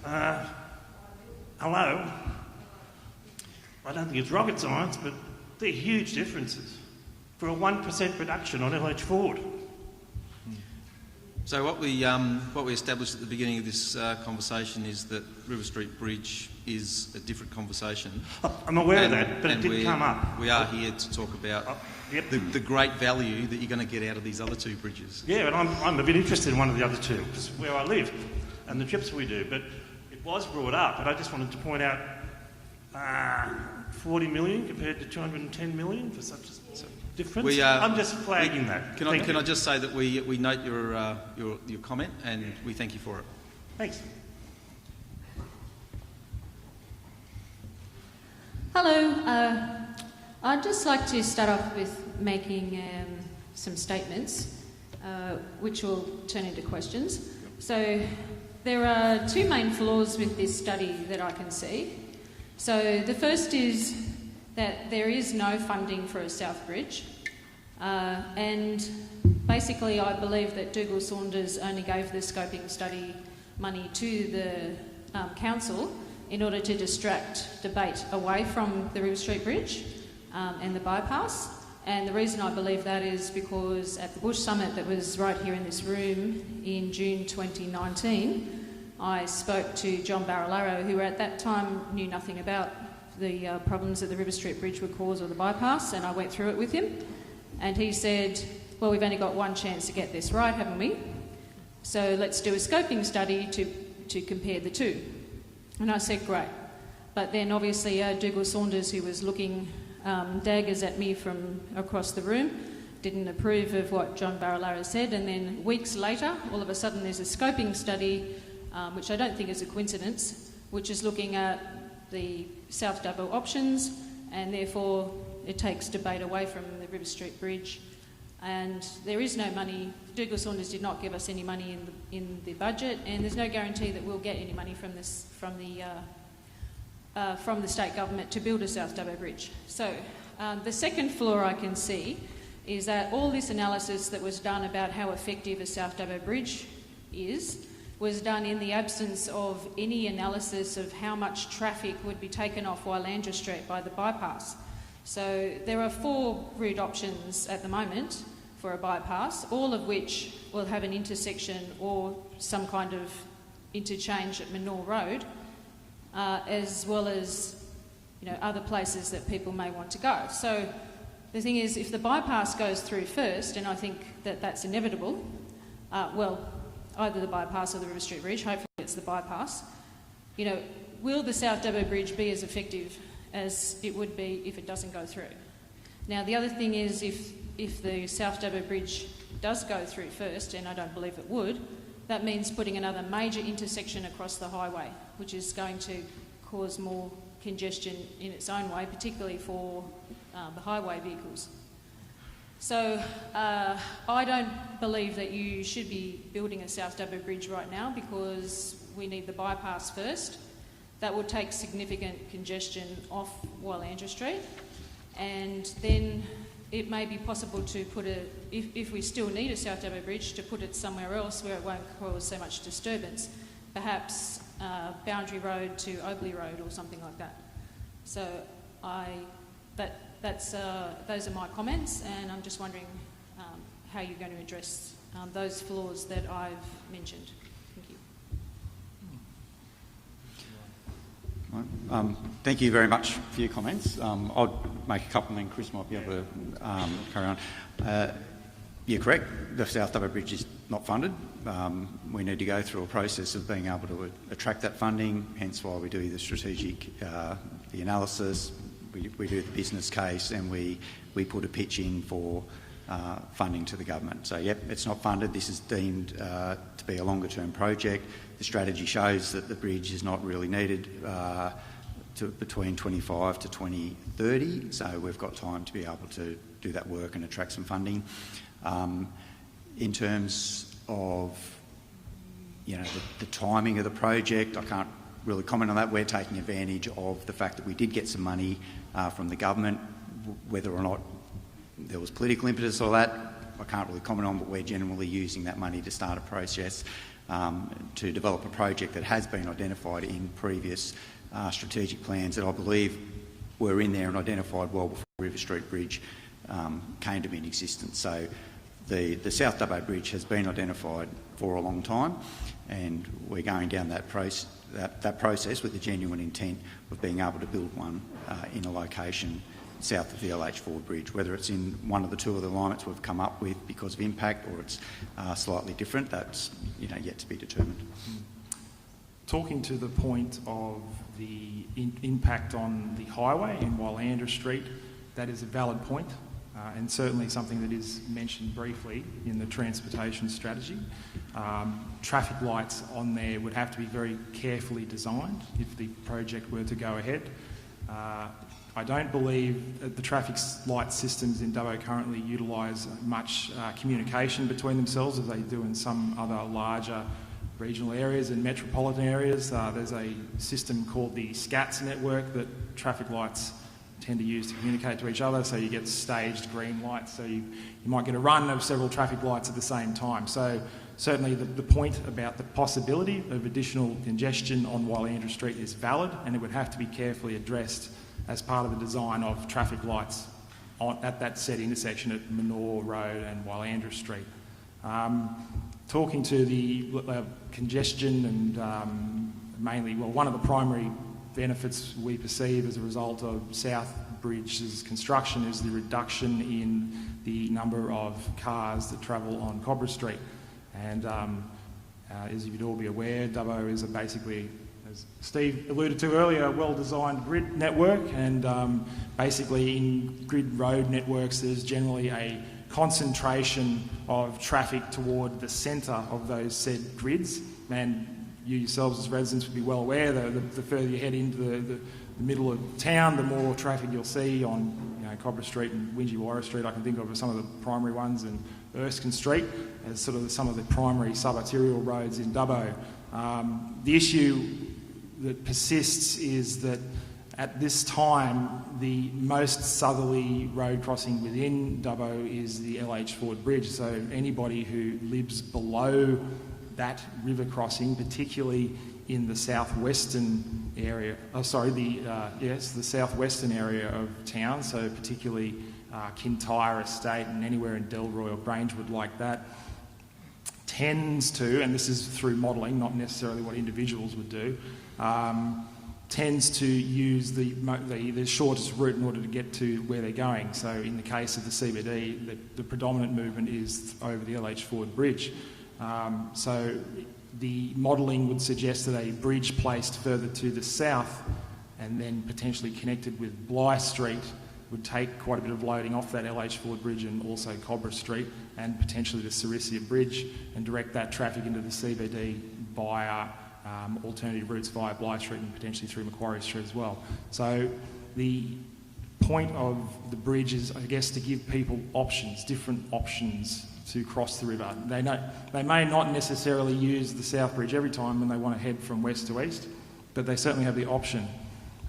hello, I don't think it's rocket science, but they're huge differences for a 1% reduction on LH Ford. So what we established at the beginning of this conversation is that River Street Bridge is a different conversation. I'm aware of that, but it didn't come up. We are here to talk about the great value that you're going to get out of these other two bridges. Yeah, and I'm a bit interested in one of the other two, because where I live and the trips we do. But it was brought up, and I just wanted to point out 40 million compared to 210 million for such a difference. I'm just flagging that. Can I just say that we note your comment and we thank you for it. Thanks. Hello. I'd just like to start off with making some statements, which will turn into questions. So there are two main flaws with this study that I can see. So the first is that there is no funding for a South Bridge, and basically I believe that Dougal Saunders only gave the scoping study money to the council in order to distract debate away from the River Street Bridge and the bypass. And the reason I believe that is because at the Bush Summit that was right here in this room in June 2019, I spoke to John Barilaro, who at that time knew nothing about the problems that the River Street Bridge would cause or the bypass, and I went through it with him. And he said, well, we've only got one chance to get this right, haven't we? So let's do a scoping study to compare the two. And I said, great. But then obviously Dougal Saunders, who was looking daggers at me from across the room, didn't approve of what John Barilaro said, and then weeks later, all of a sudden there's a scoping study, which I don't think is a coincidence, which is looking at the South Dubbo options, and therefore it takes debate away from the River Street Bridge. And there is no money. Dougal Saunders did not give us any money in the budget, and there's no guarantee that we'll get any money from the state government to build a South Dubbo Bridge. So the second flaw I can see is that all this analysis that was done about how effective a South Dubbo Bridge is was done in the absence of any analysis of how much traffic would be taken off Wylandra Street by the bypass. So there are 4 route options at the moment for a bypass, all of which will have an intersection or some kind of interchange at Manor Road, as well as other places that people may want to go. So the thing is, if the bypass goes through first, and I think that that's inevitable, either the bypass or the River Street Bridge, hopefully it's the bypass, will the South Dubbo Bridge be as effective as it would be if it doesn't go through? Now, the other thing is, if the South Dubbo Bridge does go through first, and I don't believe it would, that means putting another major intersection across the highway, which is going to cause more congestion in its own way, particularly for the highway vehicles. So I don't believe that you should be building a South Dubbo Bridge right now, because we need the bypass first. That would take significant congestion off Wylandra Street, and then it may be possible to put if we still need a South Dubbo Bridge, to put it somewhere else where it won't cause so much disturbance, perhaps Boundary Road to Obley Road or something like that. So those are my comments, and I'm just wondering how you're going to address those flaws that I've mentioned. Thank you. Thank you very much for your comments. I'll make a couple, and then Chris might be able to carry on. You're correct, the South Dubbo Bridge is not funded. We need to go through a process of being able to attract that funding, hence why we do the strategic, the analysis, we do the business case, and we put a pitch in for funding to the government. So, yep, it's not funded. This is deemed to be a longer term project. The strategy shows that the bridge is not really needed between 25 to 2030, so we've got time to be able to do that work and attract some funding. In terms of the timing of the project, I can't really comment on that. We're taking advantage of the fact that we did get some money from the government. Whether or not there was political impetus or that, I can't really comment on, but we're generally using that money to start a process to develop a project that has been identified in previous strategic plans that I believe were in there and identified well before River Street Bridge came to be in existence. So the South Dubbo Bridge has been identified for a long time, and we're going down that process with the genuine intent of being able to build one in a location south of the LH Ford Bridge. Whether it's in one of the 2 of the alignments we've come up with because of impact, or it's slightly different, that's yet to be determined. Talking to the point of the impact on the highway in Wylandra Street, that is a valid point, and certainly something that is mentioned briefly in the transportation strategy. Traffic lights on there would have to be very carefully designed if the project were to go ahead. I don't believe that the traffic light systems in Dubbo currently utilise much communication between themselves as they do in some other larger regional areas and metropolitan areas. There's a system called the SCATS network that traffic lights tend to use to communicate to each other, so you get staged green lights, so you might get a run of several traffic lights at the same time. So certainly the point about the possibility of additional congestion on Wylandra Street is valid, and it would have to be carefully addressed as part of the design of traffic lights at that set intersection at Manor Road and Wylandra Street. Talking to the congestion and mainly, one of the primary benefits we perceive as a result of South Bridge's construction is the reduction in the number of cars that travel on Cobra Street. And as you'd all be aware, Dubbo is basically, as Steve alluded to earlier, a well-designed grid network, and basically in grid road networks there's generally a concentration of traffic toward the centre of those said grids, and you yourselves as residents would be well aware that the further you head into the middle of town, the more traffic you'll see on Cobra Street and Wingewarra Street. I can think of some of the primary ones, and Erskine Street as sort of some of the primary sub-arterial roads in Dubbo. The issue that persists is that at this time, the most southerly road crossing within Dubbo is the LH Ford Bridge. So anybody who lives below that river crossing, particularly in the southwestern area, the southwestern area of town, so particularly Kintyre Estate and anywhere in Delroy or Grangewood like that, tends to, and this is through modelling, not necessarily what individuals would do, tends to use the shortest route in order to get to where they're going. So in the case of the CBD, the predominant movement is over the LH Ford Bridge. So the modelling would suggest that a bridge placed further to the south and then potentially connected with Bligh Street would take quite a bit of loading off that LH Ford Bridge and also Cobra Street and potentially the Sarisia Bridge, and direct that traffic into the CBD via alternative routes via Bligh Street and potentially through Macquarie Street as well. So the point of the bridge is, I guess, to give people options, different options to cross the river. They may not necessarily use the South Bridge every time when they want to head from west to east, but they certainly have the option.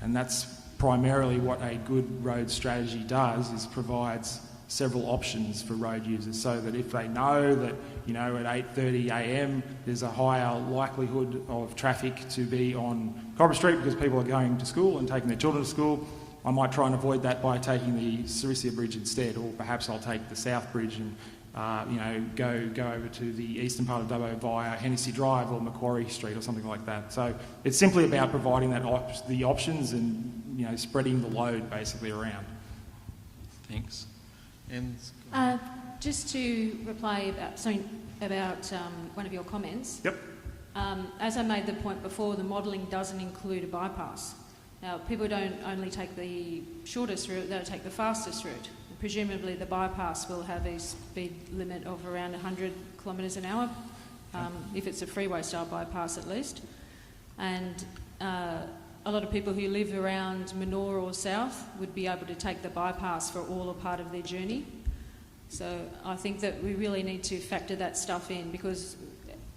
And that's primarily what a good road strategy does, is provides several options for road users, so that if they know that, at 8:30 a.m. there's a higher likelihood of traffic to be on Cobra Street because people are going to school and taking their children to school, I might try and avoid that by taking the Sarisia Bridge instead, or perhaps I'll take the South Bridge and go over to the eastern part of Dubbo via Hennessy Drive or Macquarie Street or something like that. So it's simply about providing the options and spreading the load basically around. Thanks. And just to reply about one of your comments. Yep. As I made the point before, the modelling doesn't include a bypass. Now, people don't only take the shortest route, they'll take the fastest route. Presumably the bypass will have a speed limit of around 100 kilometres an hour, if it's a freeway-style bypass at least. And a lot of people who live around Manor or south would be able to take the bypass for all or part of their journey. So I think that we really need to factor that stuff in, because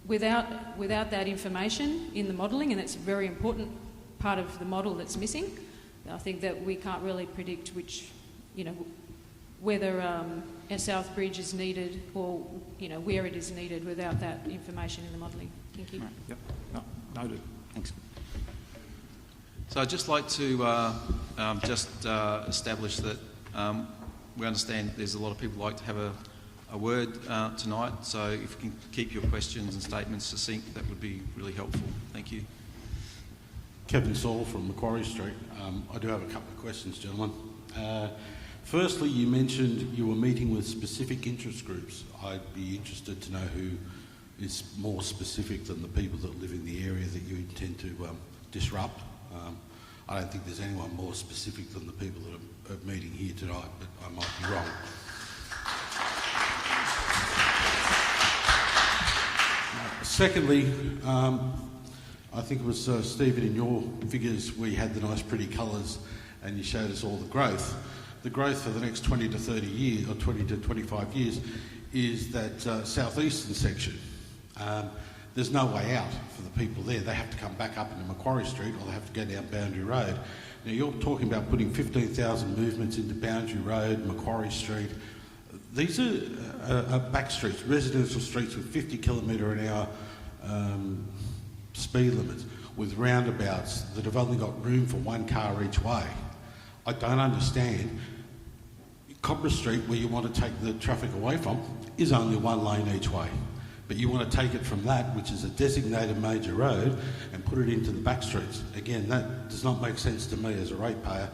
without that information in the modelling, and it's a very important part of the model that's missing, I think that we can't really predict whether a South Bridge is needed or where it is needed without that information in the modelling. Thank you. Right. Yep. No, noted. Thanks. so I'd just like to establish that we understand there's a lot of people who like to have a word tonight, so if you can keep your questions and statements succinct, that would be really helpful. Thank you. Kevin Saul from Macquarie Street. I do have a couple of questions, gentlemen. Firstly, you mentioned you were meeting with specific interest groups. I'd be interested to know who is more specific than the people that live in the area that you intend to disrupt. I don't think there's anyone more specific than the people that are meeting here tonight, but I might be wrong. Secondly, I think it was Stephen, in your figures where you had the nice pretty colours and you showed us all the growth. The growth for the next 20 to 30 years, or 20 to 25 years, is that southeastern section. There's no way out for the people there. They have to come back up into Macquarie Street, or they have to go down Boundary Road. Now, you're talking about putting 15,000 movements into Boundary Road, Macquarie Street. These are back streets, residential streets with 50 kilometre an hour speed limits, with roundabouts that have only got room for one car each way. I don't understand. Cobra Street, where you want to take the traffic away from, is only one lane each way. But you want to take it from that, which is a designated major road, and put it into the back streets. Again, that does not make sense to me as a ratepayer.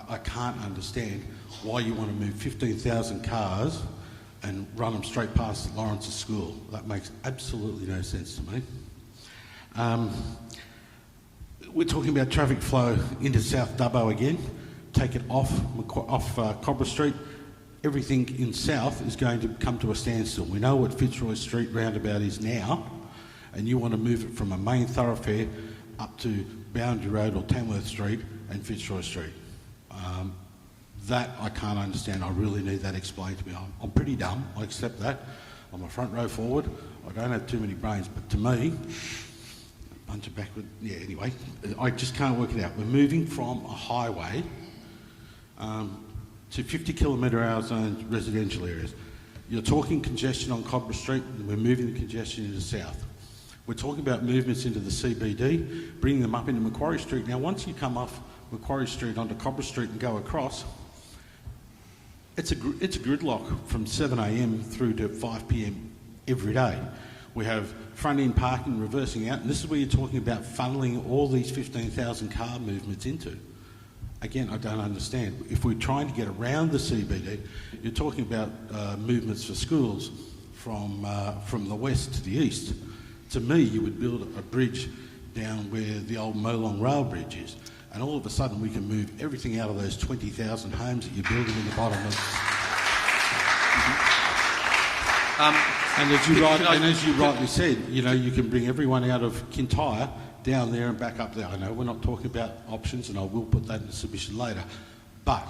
I can't understand why you want to move 15,000 cars and run them straight past Lawrence's school. That makes absolutely no sense to me. we're talking about traffic flow into South Dubbo again. Take it off Cobra Street. Everything in South is going to come to a standstill. We know what Fitzroy Street roundabout is now, and you want to move it from a main thoroughfare up to Boundary Road or Tamworth Street and Fitzroy Street. That I can't understand. I really need that explained to me. I'm pretty dumb, I accept that. I'm a front row forward. I don't have too many brains, but to me, a bunch of backward... Yeah, anyway, I just can't work it out. We're moving from a highway to 50 kilometre-hour zone residential areas. You're talking congestion on Cobra Street, and we're moving the congestion into South. We're talking about movements into the CBD, bringing them up into Macquarie Street. Now, once you come off Macquarie Street onto Cobra Street and go across, it's a gridlock from 7 a.m. through to 5 p.m. every day. We have front-end parking reversing out, and this is where you're talking about funneling all these 15,000 car movements into. Again, I don't understand. If we're trying to get around the CBD, you're talking about movements for schools from the west to the east. To me, you would build a bridge down where the old Molong Rail Bridge is, and all of a sudden we can move everything out of those 20,000 homes that you're building in the bottom of. And as you rightly said, you know, you can bring everyone out of Kintyre down there and back up there. I know we're not talking about options, and I will put that in the submission later, but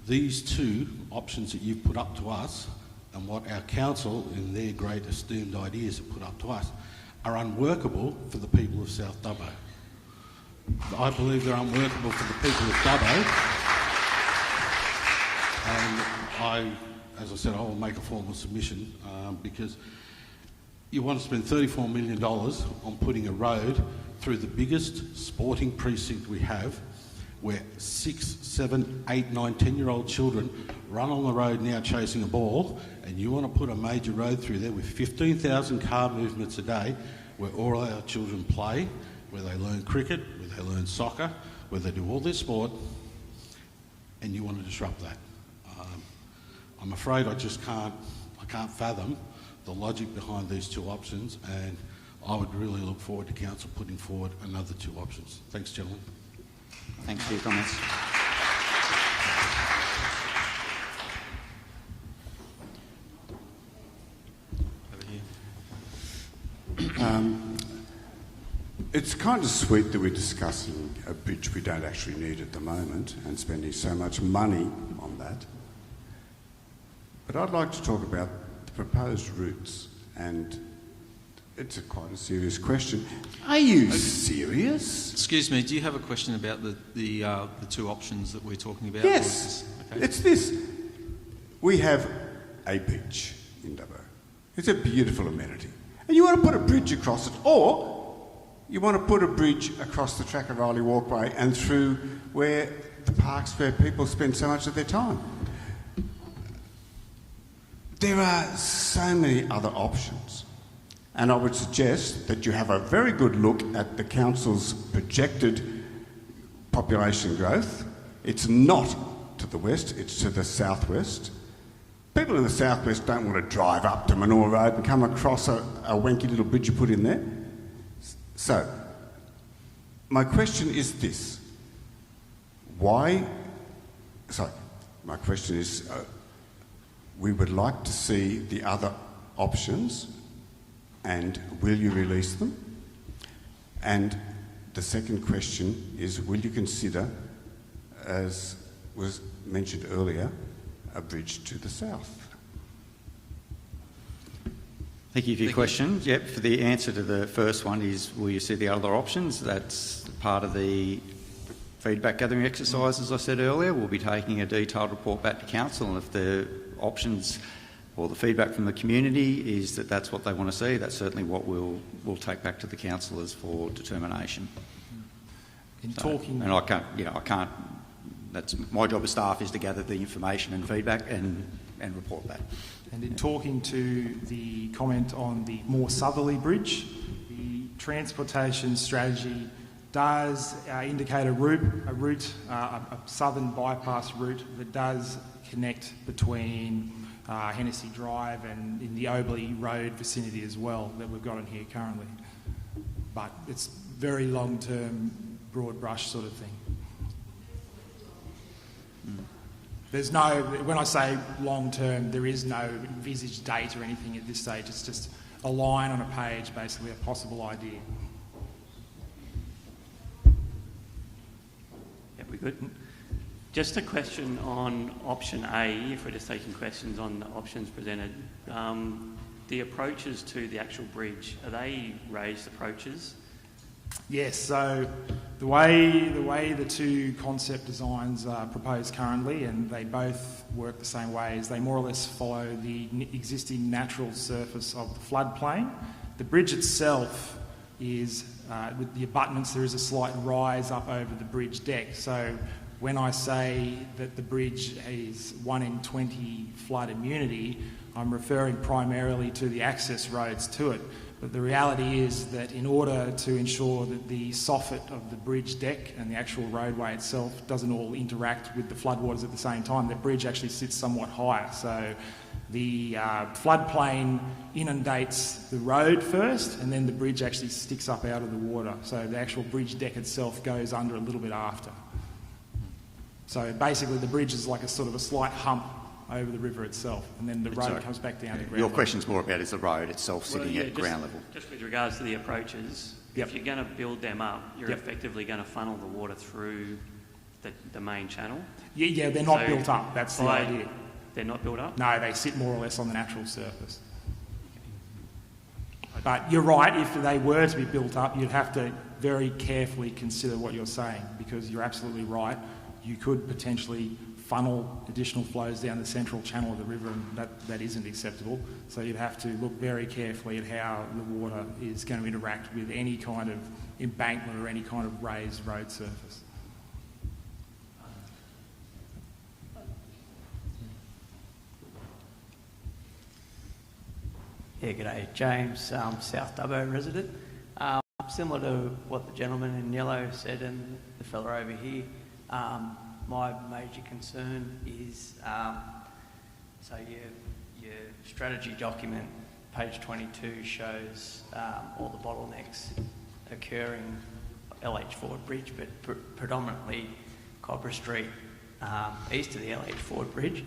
these two options that you've put up to us and what our council in their great esteemed ideas have put up to us are unworkable for the people of South Dubbo. I believe they're unworkable for the people of Dubbo, and as I said, I will make a formal submission because you want to spend $34 million on putting a road through the biggest sporting precinct we have, where 6, 7, 8, 9, 10-year-old children run on the road now chasing a ball, and you want to put a major road through there with 15,000 car movements a day, where all our children play, where they learn cricket, where they learn soccer, where they do all their sport, and you want to disrupt that. I'm afraid I can't fathom the logic behind these two options, and I would really look forward to council putting forward another two options. Thanks, gentlemen. Thanks for your comments. Over here. It's kind of sweet that we're discussing a bridge we don't actually need at the moment and spending so much money on that. But I'd like to talk about the proposed routes, and it's quite a serious question. Are you serious? Excuse me, do you have a question about the two options that we're talking about? Yes, okay. It's this. We have a beach in Dubbo. It's a beautiful amenity. And you want to put a bridge across it, or you want to put a bridge across the Trackariley Walkway and through where the parks where people spend so much of their time. There are so many other options, and I would suggest that you have a very good look at the council's projected population growth. It's not to the west, it's to the southwest. People in the southwest don't want to drive up to Manure Road and come across a wanky little bridge you put in there. So, my question is this. My question is, we would like to see the other options, and will you release them? And the second question is, will you consider, as was mentioned earlier, a bridge to the south? Thank you for your question. Yep, for the answer to the first one is, will you see the other options? That's part of the feedback gathering exercise, as I said earlier. We'll be taking a detailed report back to council, and if the options or the feedback from the community is that that's what they want to see, that's certainly what we'll take back to the councillors for determination. And I can't. That's my job as staff, is to gather the information and feedback and report that. And in talking to the comment on the more southerly bridge, the transportation strategy does indicate a southern bypass route that does connect between Hennessy Drive and in the Oberley Road vicinity as well, that we've got in here currently. But it's very long-term, broad brush sort of thing. There's no, when I say long-term, there is no envisaged date or anything at this stage. It's just a line on a page, basically, a possible idea. Yeah, we good? Just a question on option A, if we're just taking questions on the options presented. The approaches to the actual bridge, are they raised approaches? Yes, so the way the two concept designs are proposed currently, and they both work the same way, is they more or less follow the existing natural surface of the floodplain. The bridge itself is, with the abutments, there is a slight rise up over the bridge deck. So when I say that the bridge is 1 in 20 flood immunity, I'm referring primarily to the access roads to it. But the reality is that in order to ensure that the soffit of the bridge deck and the actual roadway itself doesn't all interact with the floodwaters at the same time, the bridge actually sits somewhat higher. So the floodplain inundates the road first, and then the bridge actually sticks up out of the water. So the actual bridge deck itself goes under a little bit after. So basically the bridge is like a sort of a slight hump over the river itself, and then the road comes back down to ground Your level. question's more about is the road itself sitting at ground level. Just with regards to the approaches, if you're going to build them up, you're effectively going to funnel the water through the main channel. Yeah, they're not built up, that's the idea. They're not built up? No, they sit more or less on the natural surface. But you're right, if they were to be built up, you'd have to very carefully consider what you're saying, because you're absolutely right. You could potentially funnel additional flows down the central channel of the river, and that isn't acceptable. So you'd have to look very carefully at how the water is going to interact with any kind of embankment or any kind of raised road surface. Yeah, g'day, James, South Dubbo resident. Similar to what the gentleman in yellow said and the fella over here, my major concern is, so your strategy document, page 22, shows all the bottlenecks occurring LH Ford Bridge, but predominantly Cobra Street east of the LH Ford Bridge.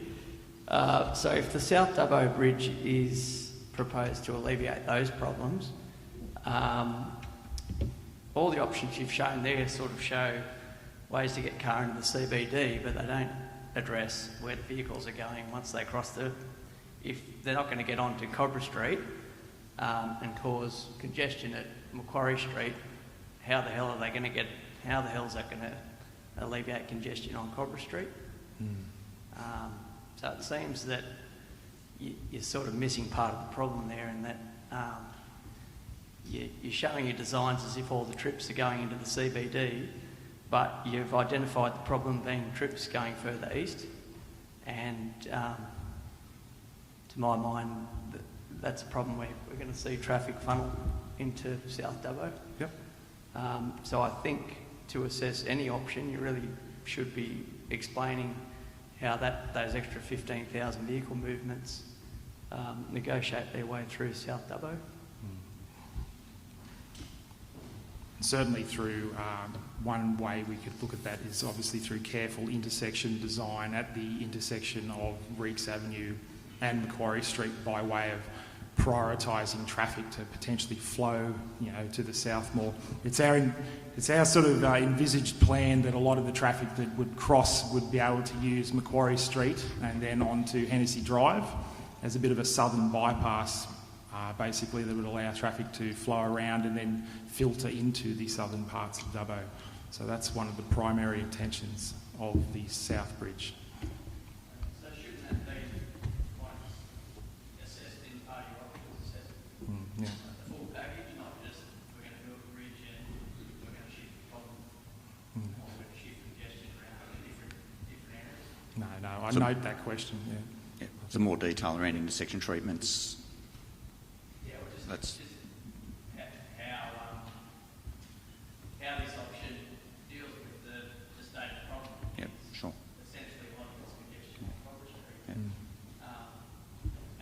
So if the South Dubbo Bridge is proposed to alleviate those problems, all the options you've shown there sort of show ways to get car into the CBD, but they don't address where the vehicles are going once they cross if they're not going to get onto Cobra Street and cause congestion at Macquarie Street, how the hell is that going to alleviate congestion on Cobra Street? So it seems that you're sort of missing part of the problem there, in that you're showing your designs as if all the trips are going into the CBD, but you've identified the problem being trips going further east, and to my mind, that's a problem where we're going to see traffic funnel into South Dubbo. Yep. So I think to assess any option, you really should be explaining how those extra 15,000 vehicle movements negotiate their way through South Dubbo. Certainly through one way we could look at that is obviously through careful intersection design at the intersection of Reeks Avenue and Macquarie Street, by way of prioritising traffic to potentially flow, to the south more. It's our sort of envisaged plan that a lot of the traffic that would cross would be able to use Macquarie Street and then on to Hennessy Drive as a bit of a southern bypass, basically, that would allow traffic to flow around and then filter into the southern parts of Dubbo. So that's one of the primary intentions of the South Bridge. So shouldn't that be assessed in part of your options assessment? Yeah. The full package, not just we're going to build a bridge and we're going to shift the problem, or we're going to shift congestion around in different areas. No, I note that question, yeah. Some more detail around intersection treatments. That's how this option deals with the stated problem. Yeah, sure. Essentially, a lot of this congestion on Cobra Street. And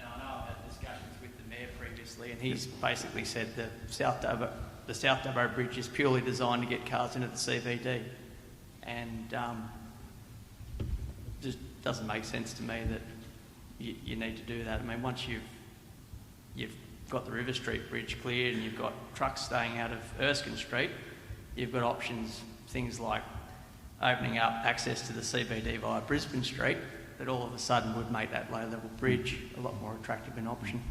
I know I've had discussions with the mayor previously, and he's basically said the the South Dubbo Bridge is purely designed to get cars into the CBD, and just doesn't make sense to me that you need to do that. I mean, once you've got the River Street Bridge cleared and you've got trucks staying out of Erskine Street, you've got options, things like opening up access to the CBD via Brisbane Street, that all of a sudden would make that low-level bridge a lot more attractive an option.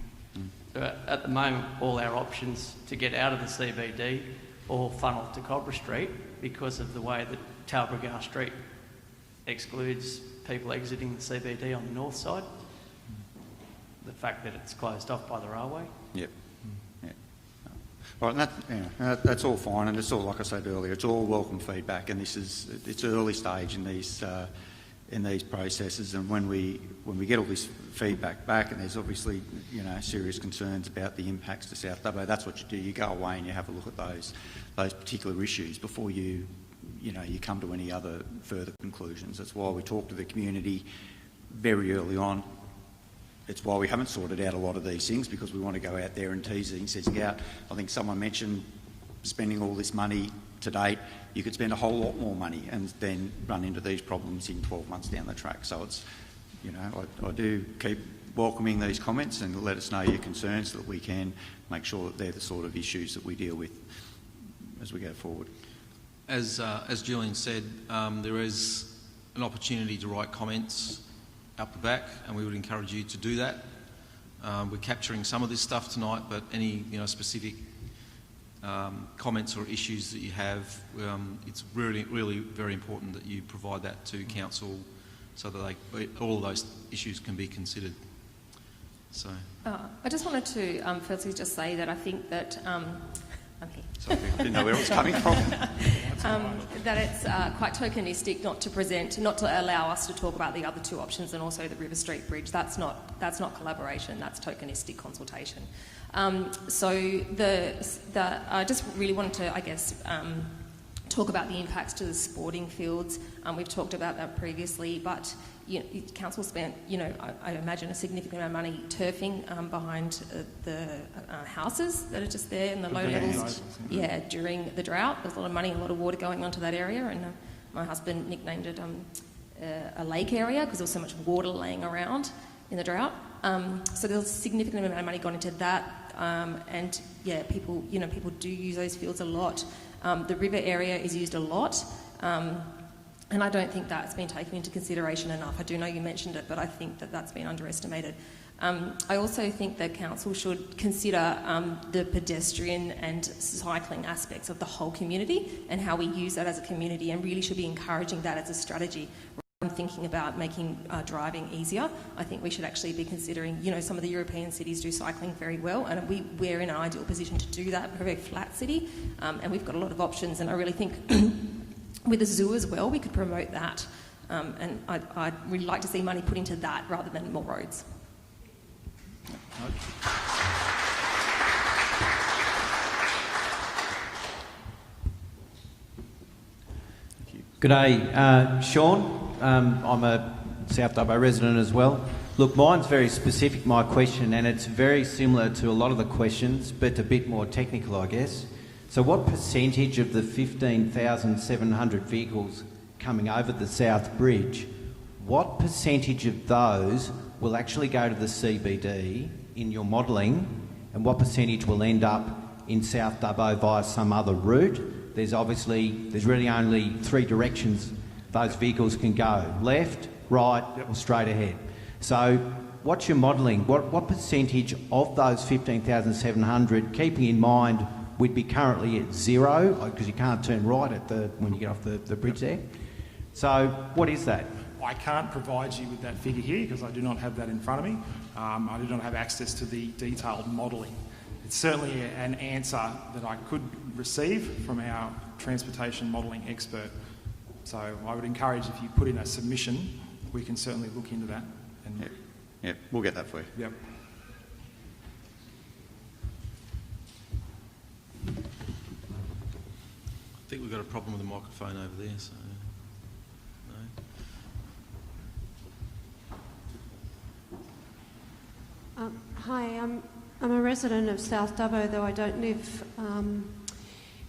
So at the moment, all our options to get out of the CBD all funnel to Cobra Street because of the way that Talbragar Street excludes people exiting the CBD on the north side. The fact that it's closed off by the railway. Yep. Yep. Well, and that's all fine, and it's all, like I said earlier, it's all welcome feedback, and it's early stage in these processes, and when we get all this feedback back, and there's obviously serious concerns about the impacts to South Dubbo, that's what you do. You go away and you have a look at those particular issues before you come to any other further conclusions. That's why we talk to the community very early on. It's why we haven't sorted out a lot of these things, because we want to go out there and tease things out. I think someone mentioned spending all this money to date. You could spend a whole lot more money and then run into these problems in 12 months down the track. So it's, I do keep welcoming these comments, and let us know your concerns so that we can make sure that they're the sort of issues that we deal with as we go forward. As Julian said, there is an opportunity to write comments up the back, and we would encourage you to do that. We're capturing some of this stuff tonight, but any specific comments or issues that you have, it's really, really very important that you provide that to council so that all of those issues can be considered. So, I just wanted to firstly just say that I think that I'm here. Sorry, didn't know where it was coming from. That it's quite tokenistic not to allow us to talk about the other two options and also the River Street Bridge. That's not collaboration. That's tokenistic consultation. So I just really wanted to, I guess, talk about the impacts to the sporting fields. We've talked about that previously, but council spent, I imagine, a significant amount of money turfing behind the houses that are just there in the low levels. Yeah, during the drought, there's a lot of money and a lot of water going onto that area, and my husband nicknamed it a lake area because there was so much water laying around in the drought. So there's a significant amount of money gone into that, and yeah, people do use those fields a lot. The river area is used a lot. And I don't think that's been taken into consideration enough. I do know you mentioned it, but I think that that's been underestimated. I also think that council should consider the pedestrian and cycling aspects of the whole community and how we use that as a community, and really should be encouraging that as a strategy. Rather than thinking about making driving easier, I think we should actually be considering, some of the European cities do cycling very well, and we're in an ideal position to do that. We're a very flat city, and we've got a lot of options, and I really think with the zoo as well, we could promote that. And I'd really like to see money put into that rather than more roads. G'day, Sean. I'm a South Dubbo resident as well. Look, mine's very specific, my question, and it's very similar to a lot of the questions, but a bit more technical, I guess. So what percentage of the 15,700 vehicles coming over the South Bridge, what percentage of those will actually go to the CBD in your modelling, and what percentage will end up in South Dubbo via some other route? There's really only three directions those vehicles can go: left, right, or straight ahead. So what's your modelling? What percentage of those 15,700, keeping in mind we'd be currently at zero, because you can't turn right when you get off the bridge there. So what is that? I can't provide you with that figure here because I do not have that in front of me. I do not have access to the detailed modelling. It's certainly an answer that I could receive from our transportation modelling expert. So I would encourage, if you put in a submission, we can certainly look into that. Yep, we'll get that for you. Yep. I think we've got a problem with the microphone over there, so no. Hi, I'm a resident of South Dubbo, though I don't live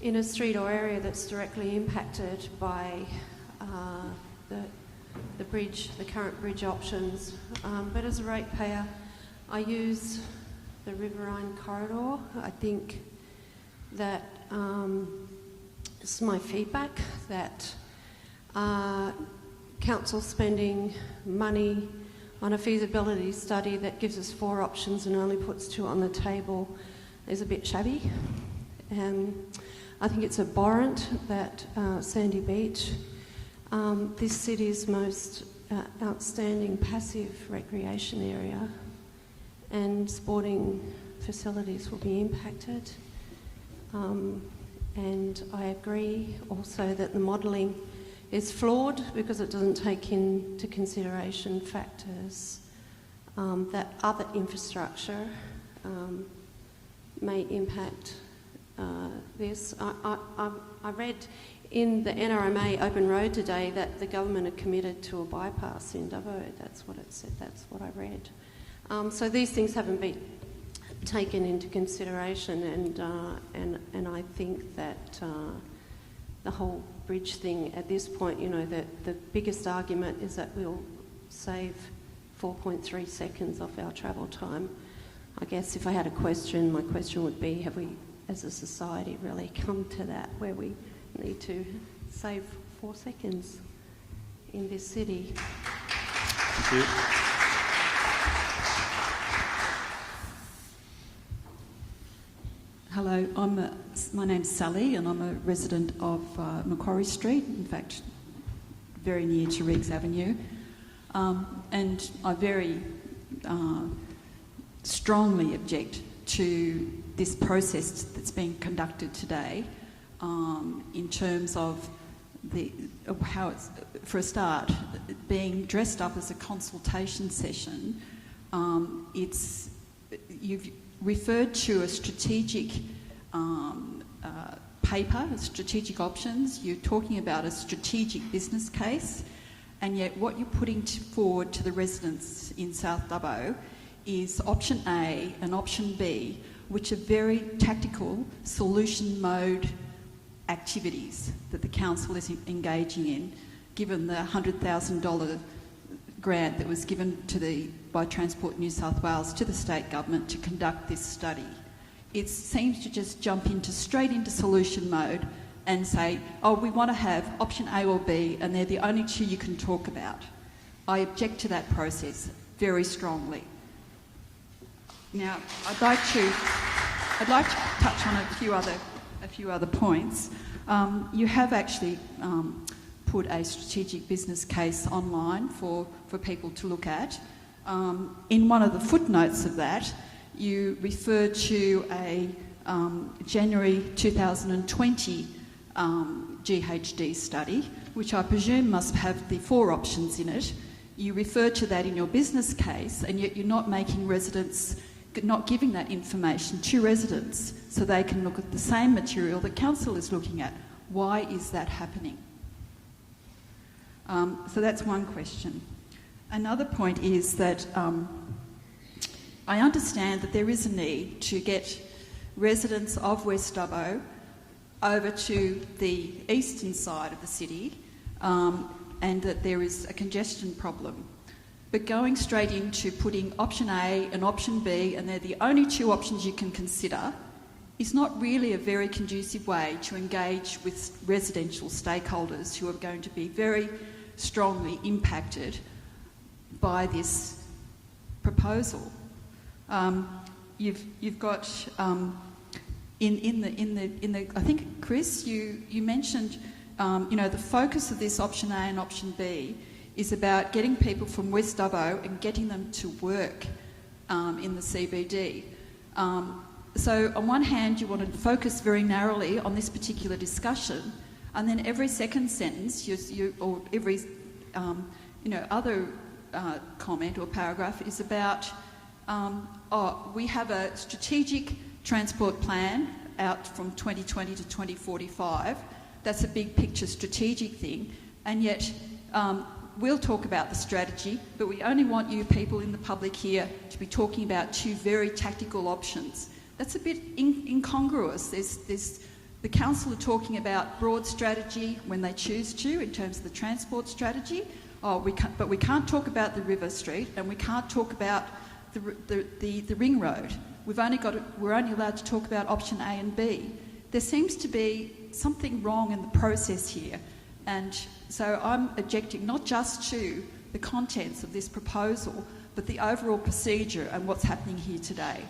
in a street or area that's directly impacted by the bridge, the current bridge options. But as a ratepayer, I use the Riverine corridor. I think that this is my feedback, that council spending money on a feasibility study that gives us 4 options and only puts 2 on the table is a bit shabby. I think it's abhorrent that Sandy Beach, this city's most outstanding passive recreation area, and sporting facilities will be impacted. And I agree also that the modelling is flawed because it doesn't take into consideration factors that other infrastructure may impact this. I read in the NRMA Open Road today that the government are committed to a bypass in Dubbo. That's what it said, that's what I read. So these things haven't been taken into consideration, and I think that the whole bridge thing at this point, you know, the biggest argument is that we'll save 4.3 seconds off our travel time. I guess if I had a question, my question would be, have we as a society really come to that where we need to save 4 seconds in this city? Thank you. Hello, my name's Sally and I'm a resident of Macquarie Street, in fact very near to Reeves Avenue, and I very strongly object to this process that's being conducted today in terms of how it's, for a start, being dressed up as a consultation session. You've referred to a strategic paper, strategic options. You're talking about a strategic business case, and yet what you're putting forward to the residents in South Dubbo is option A and option B, which are very tactical solution mode activities that the council is engaging in, given the $100,000 grant that was given by Transport New South Wales to the state government to conduct this study. It seems to just jump straight into solution mode and say, oh, we want to have option A or B, and they're the only 2 you can talk about. I object to that process very strongly. Now, I'd like to touch on a few other points. You have actually put a strategic business case online for people to look at. In one of the footnotes of that, you refer to a January 2020 GHD study, which I presume must have the 4 options in it. You refer to that in your business case, and yet you're not giving that information to residents so they can look at the same material that council is looking at. Why is that happening? So that's one question. Another point is that I understand that there is a need to get residents of West Dubbo over to the eastern side of the city, and that there is a congestion problem. But going straight into putting option A and option B, and they're the only 2 options you can consider, is not really a very conducive way to engage with residential stakeholders who are going to be very strongly impacted by this proposal. You've got in the I think, Chris, you mentioned the focus of this option A and option B is about getting people from West Dubbo and getting them to work in the CBD. So on one hand, you want to focus very narrowly on this particular discussion, and then every second sentence, or every other comment or paragraph is about, we have a strategic transport plan out from 2020 to 2045. That's a big picture strategic thing, and yet we'll talk about the strategy, but we only want you people in the public here to be talking about 2 very tactical options. That's a bit incongruous. There's The council are talking about broad strategy when they choose to in terms of the transport strategy. But we can't talk about the River Street, and we can't talk about the ring road. We're only allowed to talk about option A and B. There seems to be something wrong in the process here, and so I'm objecting not just to the contents of this proposal, but the overall procedure and what's happening here today.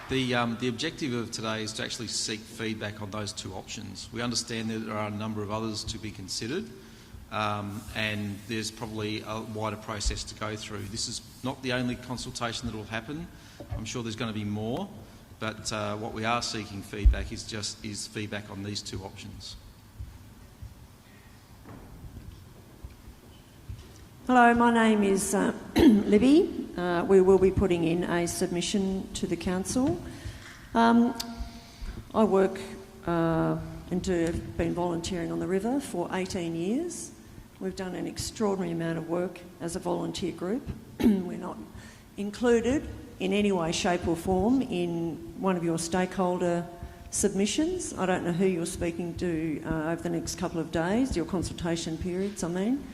The objective of today is to actually seek feedback on those two options. We understand that there are a number of others to be considered, and there's probably a wider process to go through. This is not the only consultation that will happen. I'm sure there's going to be more, but what we are seeking feedback is feedback on these two options. Hello, my name is Libby. We will be putting in a submission to the council. I work and have been volunteering on the river for 18 years. We've done an extraordinary amount of work as a volunteer group. We're not included in any way, shape or form in one of your stakeholder submissions. I don't know who you're speaking to over the next couple of days, your consultation periods, I mean.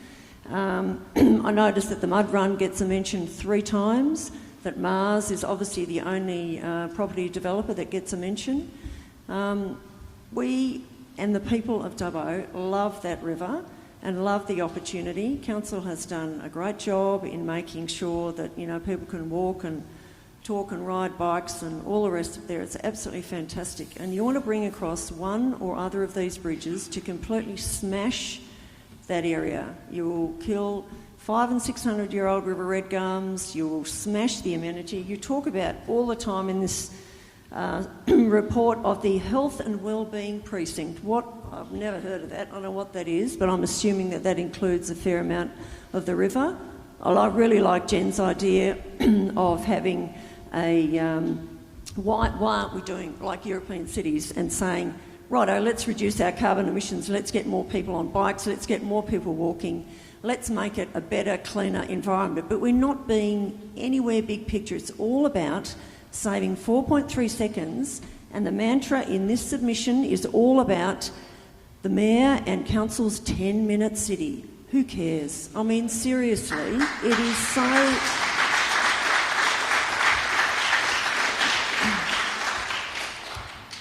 I noticed that the mud run gets a mention 3 times, that Mars is obviously the only property developer that gets a mention. We and the people of Dubbo love that river and love the opportunity. Council has done a great job in making sure that, you know, people can walk and talk and ride bikes and all the rest of there. It's absolutely fantastic. And you want to bring across one or other of these bridges to completely smash that area. You will kill 500- and 600-year-old river red gums. You will smash the amenity. You talk about all the time in this report of the health and wellbeing precinct. I've never heard of that. I don't know what that is, but I'm assuming that that includes a fair amount of the river. I really like Jen's idea of having a why aren't we doing like European cities and saying, righto, let's reduce our carbon emissions, let's get more people on bikes, let's get more people walking, let's make it a better, cleaner environment. But we're not being anywhere big picture. It's all about saving 4.3 seconds, and the mantra in this submission is all about the Mayor and Council's 10-minute city. Who cares? I mean, seriously, it is so...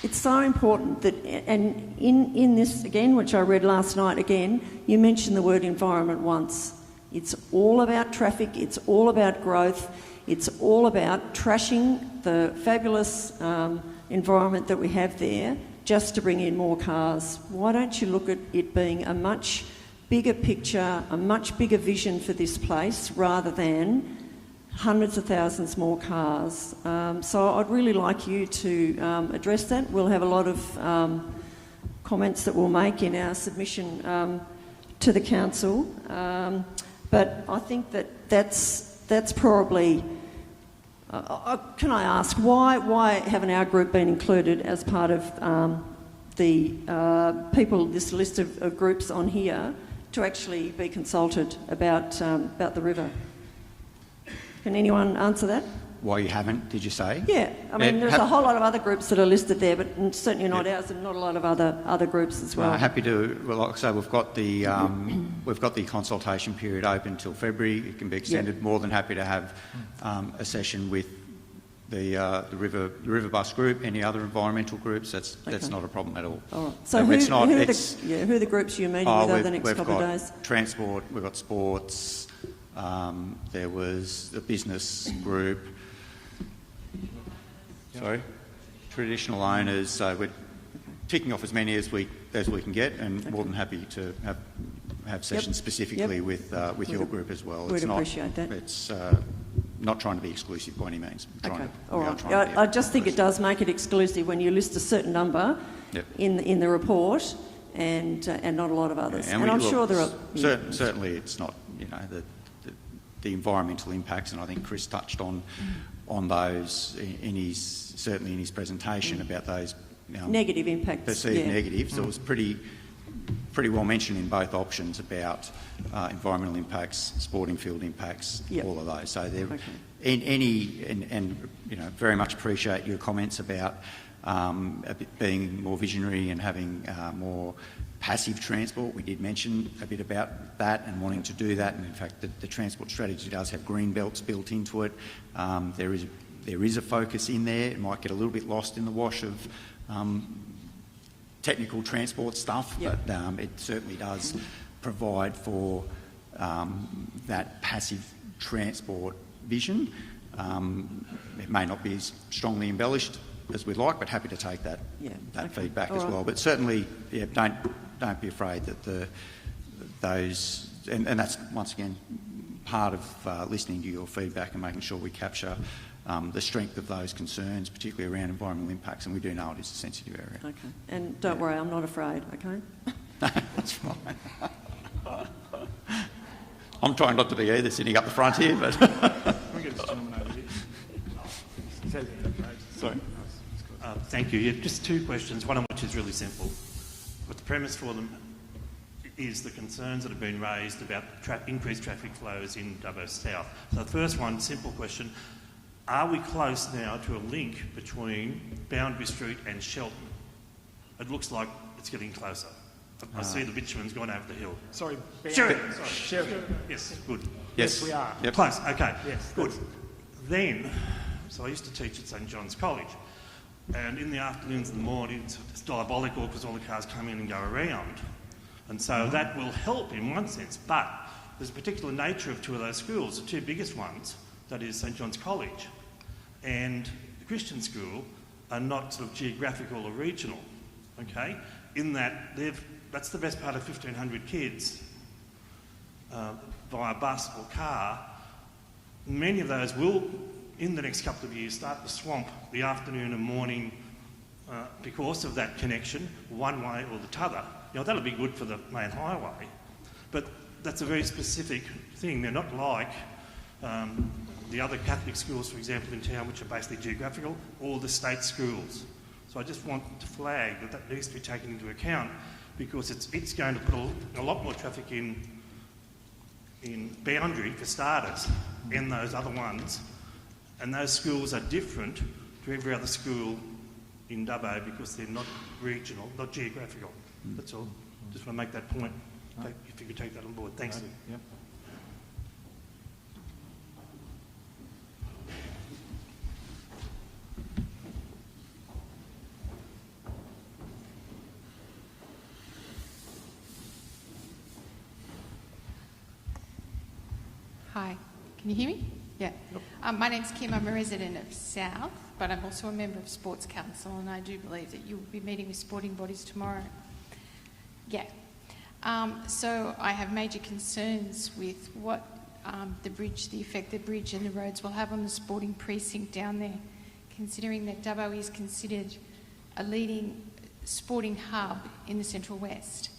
It's so important that, and in this again, which I read last night again, you mentioned the word environment once. It's all about traffic, it's all about growth, it's all about trashing the fabulous environment that we have there just to bring in more cars. Why don't you look at it being a much bigger picture, a much bigger vision for this place rather than hundreds of thousands more cars. So I'd really like you to address that. We'll have a lot of comments that we'll make in our submission to the council. But I think that's probably... can I ask, why haven't our group been included as part of the people, this list of groups on here, to actually be consulted about the river? Can anyone answer that? Why you haven't, did you say? Yeah, I mean, there's a whole lot of other groups that are listed there, but certainly not ours, and not a lot of other groups as well. Happy to. Well, like I say, we've got the consultation period open until February. It can be extended. More than happy to have a session with the river bus group, any other environmental groups. That's not a problem at all. All right. So who are the groups you're meeting with over the next couple of days? We've got transport. We've got sports. There was a business group. Sorry, traditional owners. So we're ticking off as many as we can get, and more than happy to have sessions specifically with your group as well. We'd appreciate that. It's not trying to be exclusive by any means. Okay, all right. I just think it does make it exclusive when you list a certain number in the report, and not a lot of others. And I'm sure there are. Certainly, it's not. You know, the environmental impacts, and I think Chris touched on those in his presentation about those negative impacts, perceived negatives. It was pretty pretty well mentioned in both options about environmental impacts, sporting field impacts, all of those. So there, very much appreciate your comments about being more visionary and having more passive transport. We did mention a bit about that and wanting to do that, and in fact the transport strategy does have green belts built into it. There is a focus in there. It might get a little bit lost in the wash of technical transport stuff, but it certainly does provide for that passive transport vision. It may not be as strongly embellished as we'd like, but happy to take that feedback as well. But certainly, don't be afraid that those, and that's once again part of listening to your feedback and making sure we capture the strength of those concerns, particularly around environmental impacts, and we do know it is a sensitive area. Okay, and don't worry, I'm not afraid, okay? That's fine. I'm trying not to be either, sitting up the front here, but... Sorry. Thank you. Just two questions, one of which is really simple. But the premise for them is the concerns that have been raised about increased traffic flows in Dubbo South. So the first one, simple question, are we close now to a link between Boundary Street and Shelton? It looks like it's getting closer. I see the bitumen's gone over the hill. Sorry, Sheridan. Sheridan. Yes, good. Yes, we are. Yep. Close, okay. Yes, good. Then, so I used to teach at St John's College, and in the afternoons and the mornings, it's diabolical because all the cars come in and go around. And so that will help in one sense, but there's a particular nature of two of those schools, the two biggest ones, that is St John's College and the Christian school, are not sort of geographical or regional, okay? In that that's the best part of 1,500 kids via bus or car. Many of those will, in the next couple of years, start to swamp the afternoon and morning because of that connection, one way or the t'other. You know, that'll be good for the main highway, but that's a very specific thing. They're not like the other Catholic schools, for example, in town, which are basically geographical, or the state schools. So I just want to flag that that needs to be taken into account, because it's going to put a lot more traffic in Boundary, for starters, than those other ones. And those schools are different to every other school in Dubbo because they're not regional, not geographical. That's all. Just want to make that point. If you could take that on board. Thanks. Yep. Hi, can you hear me? Yeah. My name's Kim, I'm a resident of South, but I'm also a member of Sports Council, and I do believe that you will be meeting with sporting bodies tomorrow. Yeah. So I have major concerns with what the effect the bridge and the roads will have on the sporting precinct down there, considering that Dubbo is considered a leading sporting hub in the Central West.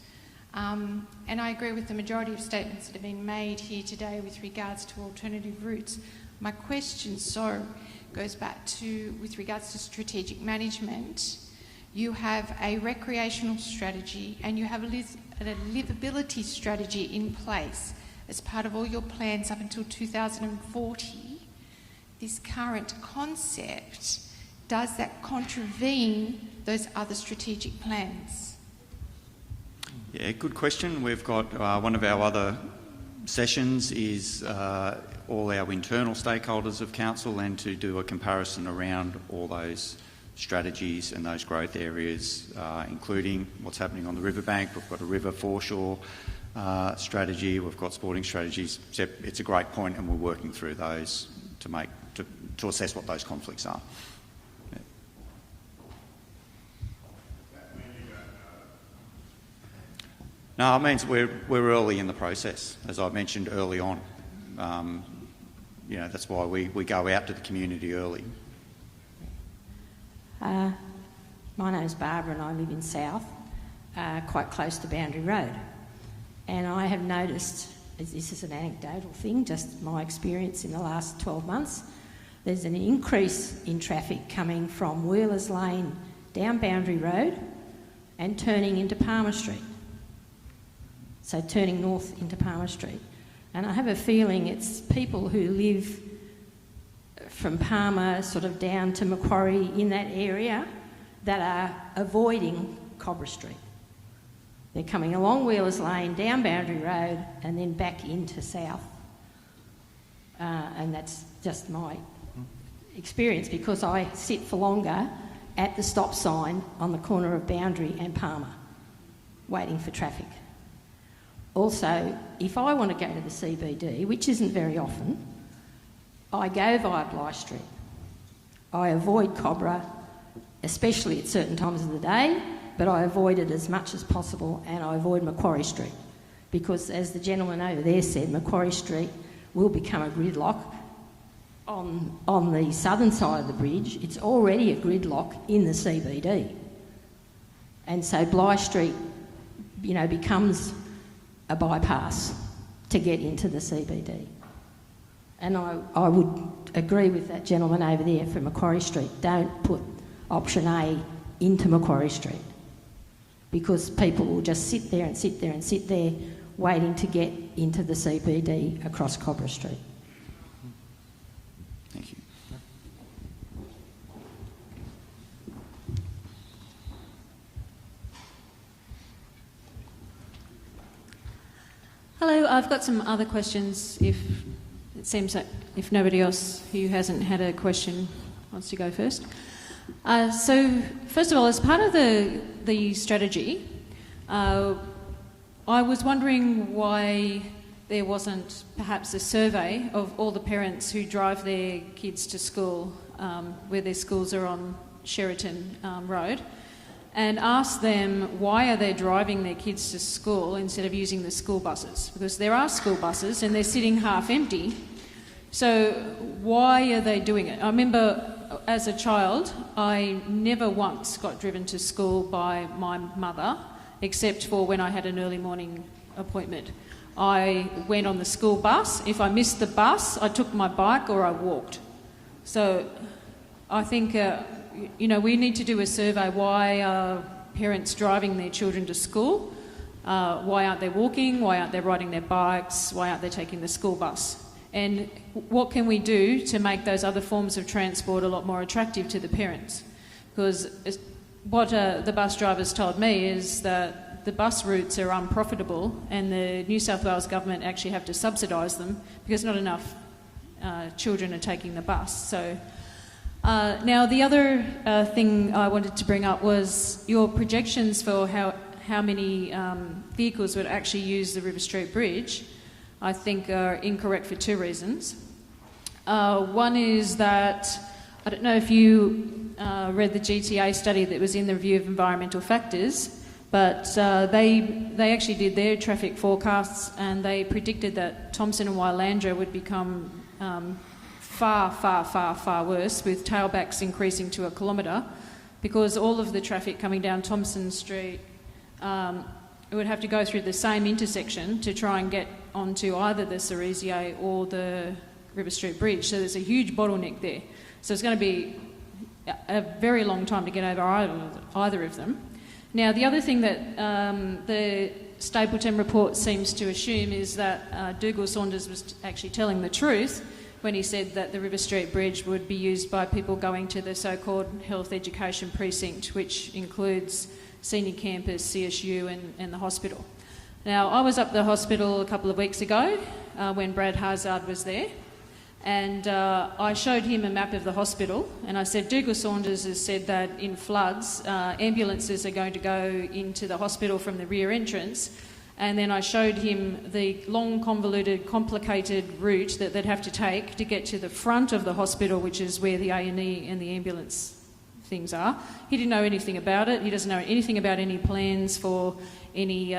And I agree with the majority of statements that have been made here today with regards to alternative routes. My question, goes back to, with regards to strategic management, you have a recreational strategy and you have a livability strategy in place as part of all your plans up until 2040. This current concept, does that contravene those other strategic plans? Yeah, good question. We've got one of our other sessions is all our internal stakeholders of council, and to do a comparison around all those strategies and those growth areas, including what's happening on the riverbank. We've got a river foreshore strategy. We've got sporting strategies. It's a great point, and we're working through those to assess what those conflicts are. No, it means we're early in the process, as I mentioned early on. That's why we go out to the community early. My name's Barbara and I live in South, quite close to Boundary Road. And I have noticed, this is an anecdotal thing, just my experience in the last 12 months, there's an increase in traffic coming from Wheelers Lane down Boundary Road and turning into Palmer Street. so turning north into Palmer Street. And I have a feeling it's people who live from Palmer sort of down to Macquarie in that area that are avoiding Cobra Street. They're coming along Wheelers Lane, down Boundary Road, and then back into South. And that's just my experience, because I sit for longer at the stop sign on the corner of Boundary and Palmer, waiting for traffic. Also, if I want to go to the CBD, which isn't very often, I go via Bligh Street. I avoid Cobra, especially at certain times of the day, but I avoid it as much as possible, and I avoid Macquarie Street, because as the gentleman over there said, Macquarie Street will become a gridlock. On the southern side of the bridge, it's already a gridlock in the CBD. And so Bligh Street, becomes a bypass to get into the CBD. And I would agree with that gentleman over there for Macquarie Street. Don't put option A into Macquarie Street, because people will just sit there and sit there and sit there waiting to get into the CBD across Cobra Street. Thank you. Hello, I've got some other questions. If it seems like if nobody else who hasn't had a question wants to go first. So, first of all, as part of the strategy, I was wondering why there wasn't perhaps a survey of all the parents who drive their kids to school, where their schools are on Sheraton Road, and ask them why are they driving their kids to school instead of using the school buses, because there are school buses and they're sitting half empty. So why are they doing it? I remember as a child, I never once got driven to school by my mother, except for when I had an early morning appointment. I went on the school bus. If I missed the bus, I took my bike or I walked. So I think, we need to do a survey. Why are parents driving their children to school? Why aren't they walking? Why aren't they riding their bikes? Why aren't they taking the school bus? And what can we do to make those other forms of transport a lot more attractive to the parents? Because what the bus drivers told me is that the bus routes are unprofitable, and the New South Wales government actually have to subsidise them because not enough children are taking the bus. So now the other thing I wanted to bring up was your projections for how many vehicles would actually use the River Street Bridge, I think are incorrect for two reasons. One is that, I don't know if you read the GTA study that was in the Review of Environmental Factors, but they actually did their traffic forecasts, and they predicted that Thomson and Wylandra would become far, far, far, far worse, with tailbacks increasing to 1 kilometre, because all of the traffic coming down Thomson Street would have to go through the same intersection to try and get onto either the Cerisier or the River Street Bridge. So there's a huge bottleneck there. So it's going to be a very long time to get over either of them. Now, the other thing that the Stapleton report seems to assume is that Dougal Saunders was actually telling the truth when he said that the River Street Bridge would be used by people going to the so-called health education precinct, which includes senior campus, CSU and the hospital. Now, I was up the hospital a couple of weeks ago when Brad Hazard was there, and I showed him a map of the hospital, and I said, Dougal Saunders has said that in floods, ambulances are going to go into the hospital from the rear entrance, and then I showed him the long, convoluted, complicated route that they'd have to take to get to the front of the hospital, which is where the A&E and the ambulance things are. He didn't know anything about it. He doesn't know anything about any plans for any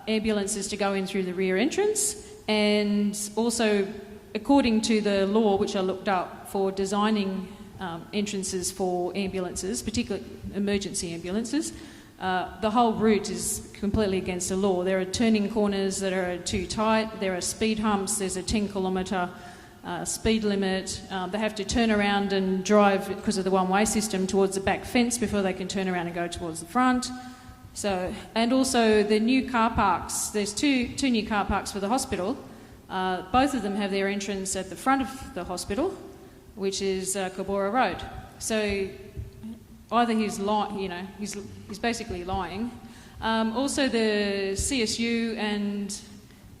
ambulances to go in through the rear entrance. And also, according to the law, which I looked up for designing entrances for ambulances, particularly emergency ambulances, the whole route is completely against the law. There are turning corners that are too tight, there are speed humps, there's a 10-kilometre speed limit. They have to turn around and drive, because of the one-way system, towards the back fence before they can turn around and go towards the front. So, and also the new car parks, there's two new car parks for the hospital. Both of them have their entrance at the front of the hospital, which is Cabora Road. So either he's basically lying. Also the CSU and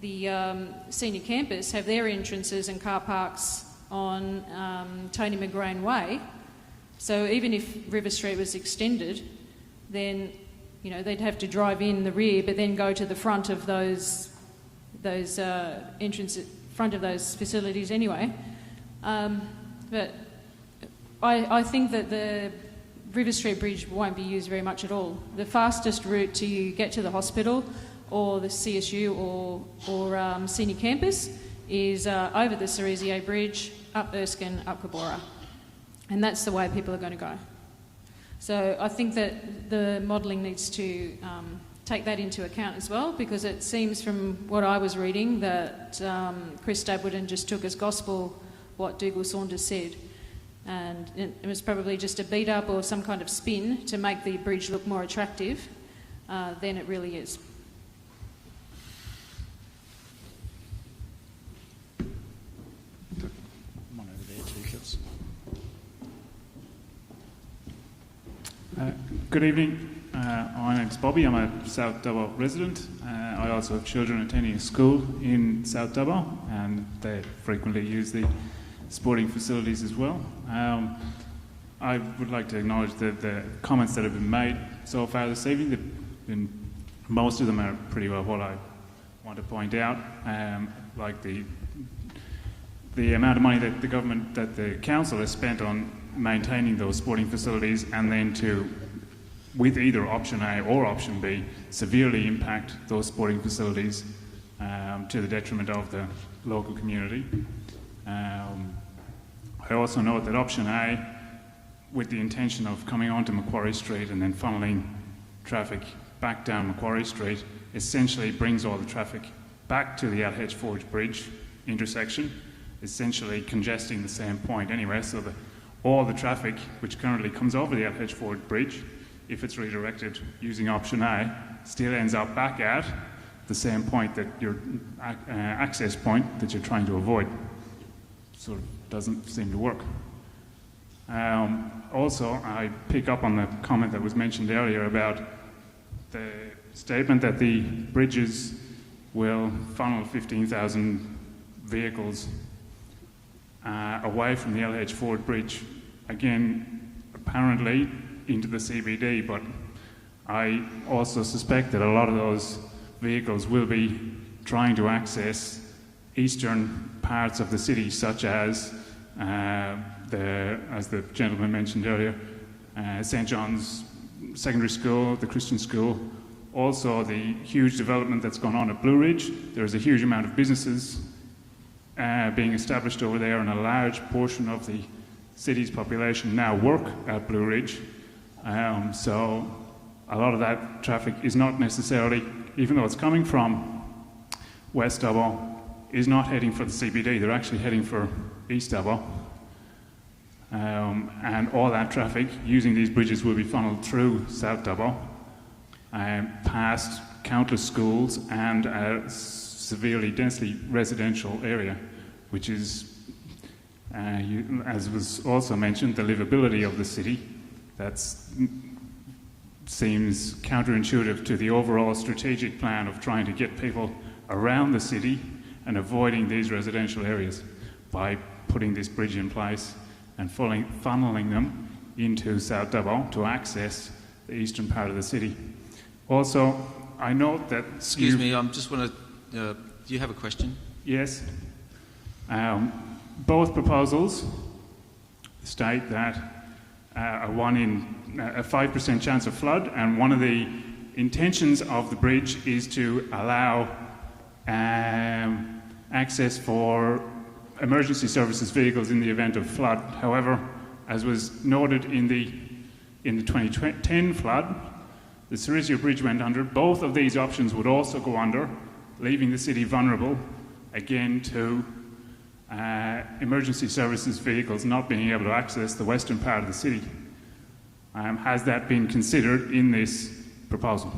the senior campus have their entrances and car parks on Tony McGrain Way. So even if River Street was extended, then they'd have to drive in the rear, but then go to the front of those entrances, front of those facilities anyway. But I think that the River Street Bridge won't be used very much at all. The fastest route to get to the hospital or the CSU or senior campus is over the Cerisier Bridge, up Erskine, up Cabora. And that's the way people are going to go. So I think that the modelling needs to take that into account as well, because it seems from what I was reading that Chris Stabwood just took as gospel what Dougal Saunders said. And it was probably just a beat up or some kind of spin to make the bridge look more attractive than it really is. Good evening. My name's Bobby. I'm a South Dubbo resident. I also have children attending a school in South Dubbo, and they frequently use the sporting facilities as well. I would like to acknowledge the comments that have been made so far this evening. Most of them are pretty well what I want to point out, like the amount of money that the council has spent on maintaining those sporting facilities, and then to, with either option A or option B, severely impact those sporting facilities to the detriment of the local community. I also note that option A, with the intention of coming onto Macquarie Street and then funneling traffic back down Macquarie Street, essentially brings all the traffic back to the LH Forge Bridge intersection, essentially congesting the same point anyway, so that all the traffic which currently comes over the LH Forge Bridge, if it's redirected using option A, still ends up back at the same point that your access point that you're trying to avoid. Sort of doesn't seem to work. Also, I pick up on the comment that was mentioned earlier about the statement that the bridges will funnel 15,000 vehicles away from the LH Forge Bridge, again, apparently into the CBD, but I also suspect that a lot of those vehicles will be trying to access eastern parts of the city, such as as the gentleman mentioned earlier, St John's Secondary School, the Christian School, also the huge development that's gone on at Blue Ridge. There's a huge amount of businesses being established over there, and a large portion of the city's population now work at Blue Ridge. So a lot of that traffic is not necessarily, even though it's coming from West Dubbo, is not heading for the CBD. They're actually heading for East Dubbo. And all that traffic using these bridges will be funneled through South Dubbo, past countless schools and a severely densely residential area, which is, as was also mentioned, the livability of the city. That seems counterintuitive to the overall strategic plan of trying to get people around the city and avoiding these residential areas by putting this bridge in place and funneling them into South Dubbo to access the eastern part of the city. Also, I note that... Excuse me, I just want to... do you have a question? Yes. Both proposals state that one in a 5% chance of flood, and one of the intentions of the bridge is to allow access for emergency services vehicles in the event of flood. However, as was noted in the 2010 flood, the Cerisier Bridge went under. Both of these options would also go under, leaving the city vulnerable again to emergency services vehicles not being able to access the western part of the city. Has that been considered in this proposal?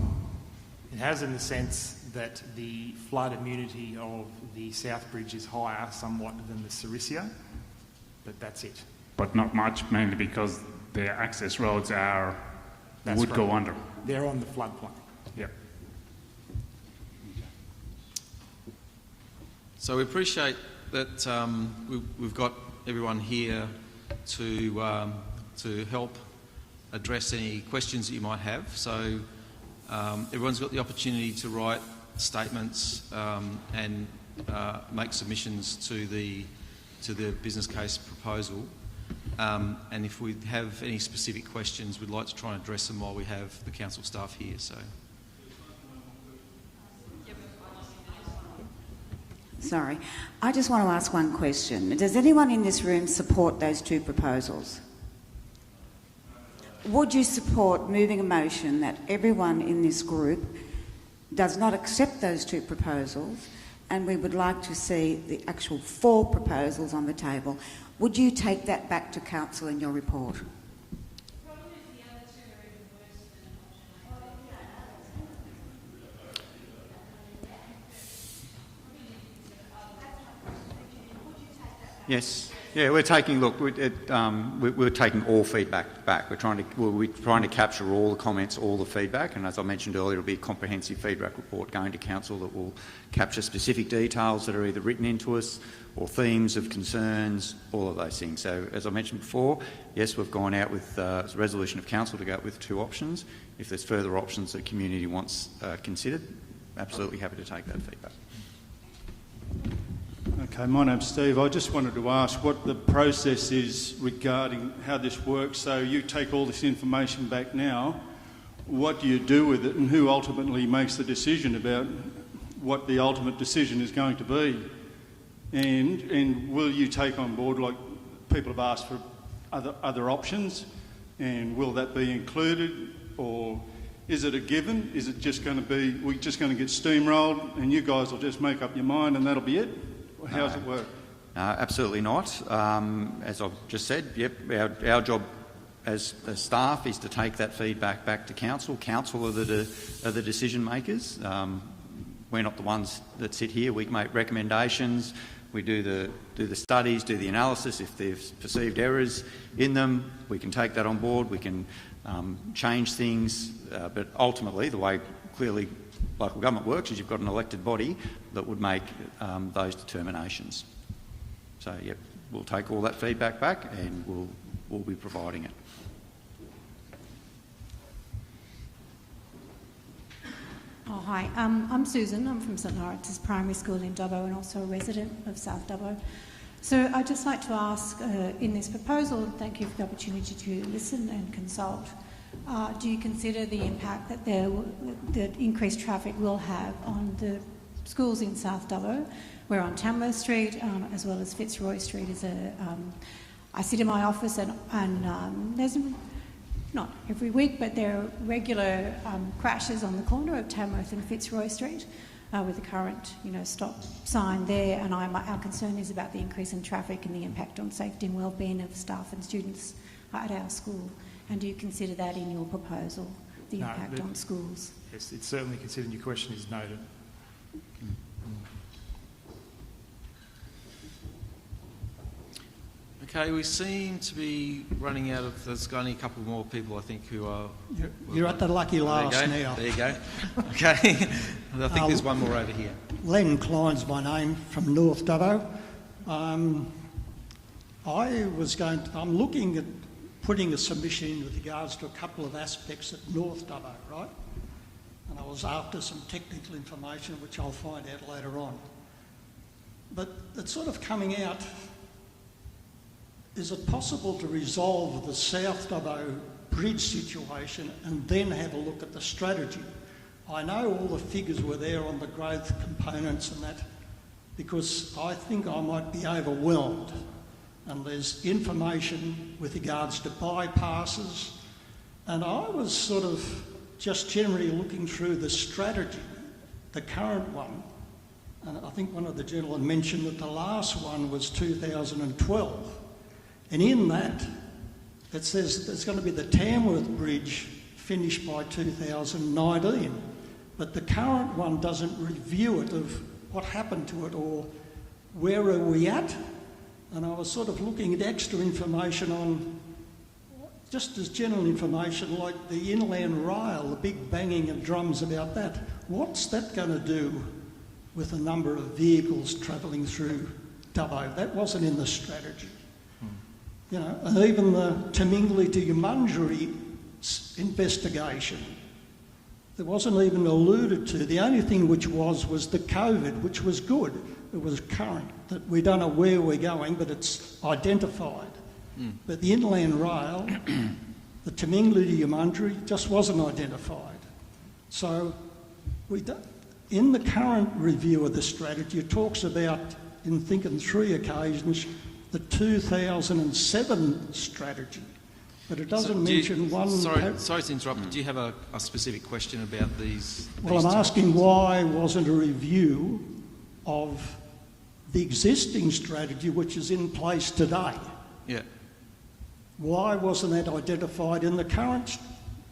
It has, in the sense that the flood immunity of the South Bridge is higher somewhat than the Cericia, but that's it. But not much, mainly because their access roads would go under. They're on the floodplain. Yep. So we appreciate that we've got everyone here to help address any questions that you might have. So everyone's got the opportunity to write statements and make submissions to the business case proposal. And if we have any specific questions, we'd like to try and address them while we have the council staff here. So. Sorry, I just want to ask one question. Does anyone in this room support those two proposals? Would you support moving a motion that everyone in this group does not accept those two proposals, and we would like to see the actual 4 proposals on the table? Would you take that back to council in your report? Yes. Yeah, we're taking all feedback back. We're trying to capture all the comments, all the feedback, and as I mentioned earlier, it'll be a comprehensive feedback report going to council that will capture specific details that are either written into us or themes of concerns, all of those things. So, as I mentioned before, yes, we've gone out with a resolution of council to go out with 2 options. If there's further options that the community wants considered, absolutely happy to take that feedback. Okay, my name's Steve. I just wanted to ask what the process is regarding how this works. So you take all this information back now, what do you do with it, and who ultimately makes the decision about what the ultimate decision is going to be? And will you take on board, like people have asked for other options, and will that be included, or is it a given? Is it just going to be, we're just going to get steamrolled and you guys will just make up your mind and that'll be it? How does it work? Absolutely not. As I've just said, yep, our job as staff is to take that feedback back to council. Council are the decision makers. We're not the ones that sit here. We make recommendations. We do the studies, do the analysis. If there's perceived errors in them, we can take that on board. We can change things. But ultimately, the way clearly local government works is you've got an elected body that would make those determinations. So, yep, we'll take all that feedback back and we'll be providing it. Oh, hi. I'm Susan. I'm from St Lawrence's Primary School in Dubbo and also a resident of South Dubbo. So I'd just like to ask, in this proposal, and thank you for the opportunity to listen and consult, do you consider the impact that the increased traffic will have on the schools in South Dubbo? We're on Tamworth Street as well as Fitzroy Street. I sit in my office and there's, not every week, but there are regular crashes on the corner of Tamworth and Fitzroy Street with the current stop sign there, and our concern is about the increase in traffic and the impact on safety and wellbeing of staff and students at our school. And do you consider that in your proposal, the impact on schools? Yes, it's certainly considered, and your question is noted. Okay, we seem to be running out of... There's only a couple more people, I think, who are... You're at the lucky last now. There you go. Okay. I think there's one more over here. Len Klein's my name, from North Dubbo. I'm looking at putting a submission in with regards to a couple of aspects at North Dubbo, right? And I was after some technical information, which I'll find out later on. But it's sort of coming out... Is it possible to resolve the South Dubbo Bridge situation and then have a look at the strategy? I know all the figures were there on the growth components and that, because I think I might be overwhelmed. And there's information with regards to bypasses. And I was sort of just generally looking through the strategy, the current one. And I think one of the gentlemen mentioned that the last one was 2012. And in that, it says there's going to be the Tamworth Bridge finish by 2019. But the current one doesn't review it of what happened to it or where are we at. And I was sort of looking at extra information on, just as general information, like the inland rail, the big banging of drums about that. What's that going to do with the number of vehicles travelling through Dubbo? That wasn't in the strategy. You know, and even the Tamingli to Yamunjeri investigation, it wasn't even alluded to. The only thing which was the COVID, which was good. It was current, that we don't know where we're going, but it's identified. But the inland rail, the Tamingli to Yamunjeri, just wasn't identified. So in the current review of the strategy, it talks about, in thinking 3 occasions, the 2007 strategy, but it doesn't mention one... Sorry to interrupt, but do you have a specific question about these? Well, I'm asking why wasn't a review of the existing strategy which is in place today? Yeah. Why wasn't that identified in the current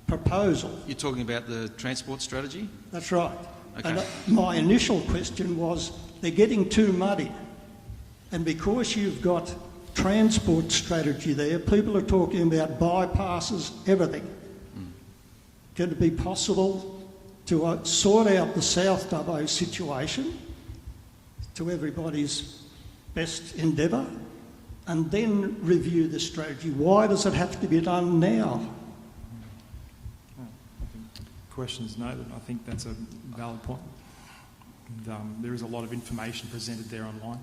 proposal? You're talking about the transport strategy? That's right. Okay. And my initial question was, they're getting too muddy. And because you've got transport strategy there, people are talking about bypasses, everything. Can it be possible to sort out the South Dubbo situation to everybody's best endeavour and then review the strategy? Why does it have to be done now? Questions noted. I think that's a valid point. And, there is a lot of information presented there online.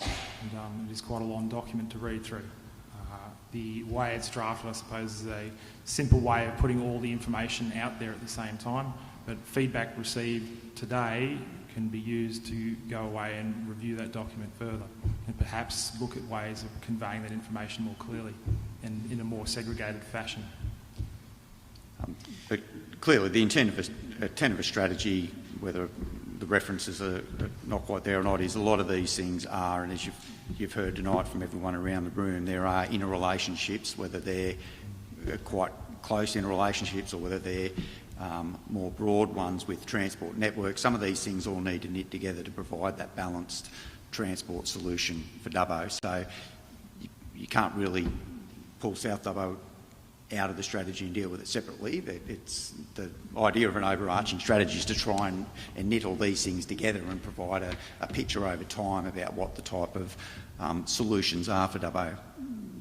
And it is quite a long document to read through. The way it's drafted, I suppose, is a simple way of putting all the information out there at the same time, but feedback received today can be used to go away and review that document further and perhaps look at ways of conveying that information more clearly and in a more segregated fashion. But clearly the intent of a strategy, whether the references are not quite there or not, is a lot of these things are, and as you've heard tonight from everyone around the room, there are interrelationships, whether they're quite close interrelationships or whether they're more broad ones with transport networks. Some of these things all need to knit together to provide that balanced transport solution for Dubbo. So you can't really pull South Dubbo out of the strategy and deal with it separately. It's the idea of an overarching strategy is to try and knit all these things together and provide a picture over time about what the type of solutions are for Dubbo.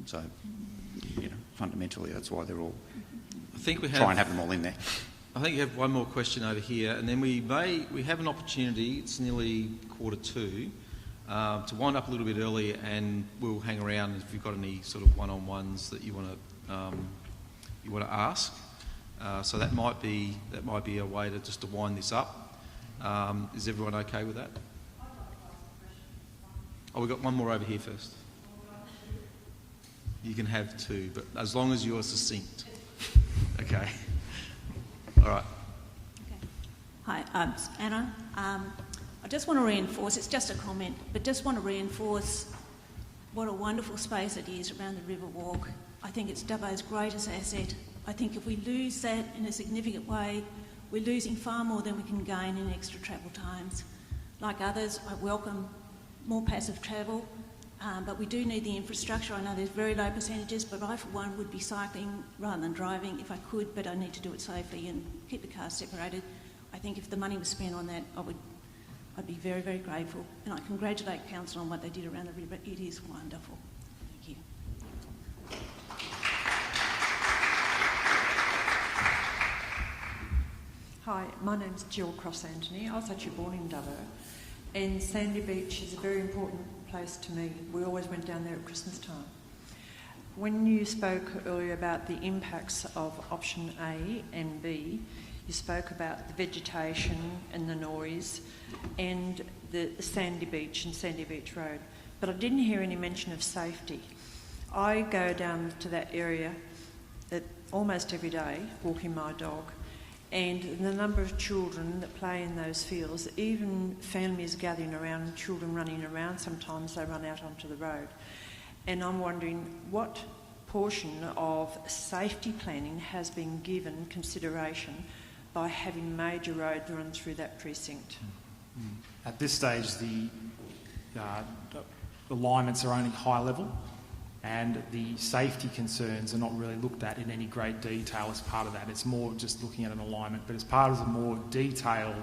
So, fundamentally, that's why they're all... try and have them all in there. I think you have one more question over here, and then we have an opportunity. It's nearly 1:45 to wind up a little bit early, and we'll hang around if you've got any sort of one-on-ones that you want to ask. So that might be a way to wind this up. Is everyone okay with that? Oh, we've got one more over here first. You can have 2, but as long as you're succinct. Okay. All right. Okay. Hi, I'm Anna. I just want to reinforce, it's just a comment, but just want to reinforce what a wonderful space it is around the River Walk. I think it's Dubbo's greatest asset. I think if we lose that in a significant way, we're losing far more than we can gain in extra travel times. Like others, I welcome more passive travel, but we do need the infrastructure. I know there's very low percentages, but I, for one, would be cycling rather than driving if I could, but I need to do it safely and keep the cars separated. I think if the money was spent on that, I'd be very, very grateful. And I congratulate Council on what they did around the river. It is wonderful. Thank you. Hi, my name's Jill Cross-Anthony. I was actually born in Dubbo, and Sandy Beach is a very important place to me. We always went down there at Christmas time. When you spoke earlier about the impacts of option A and B, you spoke about the vegetation and the noise and the Sandy Beach and Sandy Beach Road, but I didn't hear any mention of safety. I go down to that area almost every day, walking my dog, and the number of children that play in those fields, even families gathering around, children running around, sometimes they run out onto the road. And I'm wondering what proportion of safety planning has been given consideration by having major roads run through that precinct? At this stage, the alignments are only high level, and the safety concerns are not really looked at in any great detail as part of that. It's more just looking at an alignment, but as part of a more detailed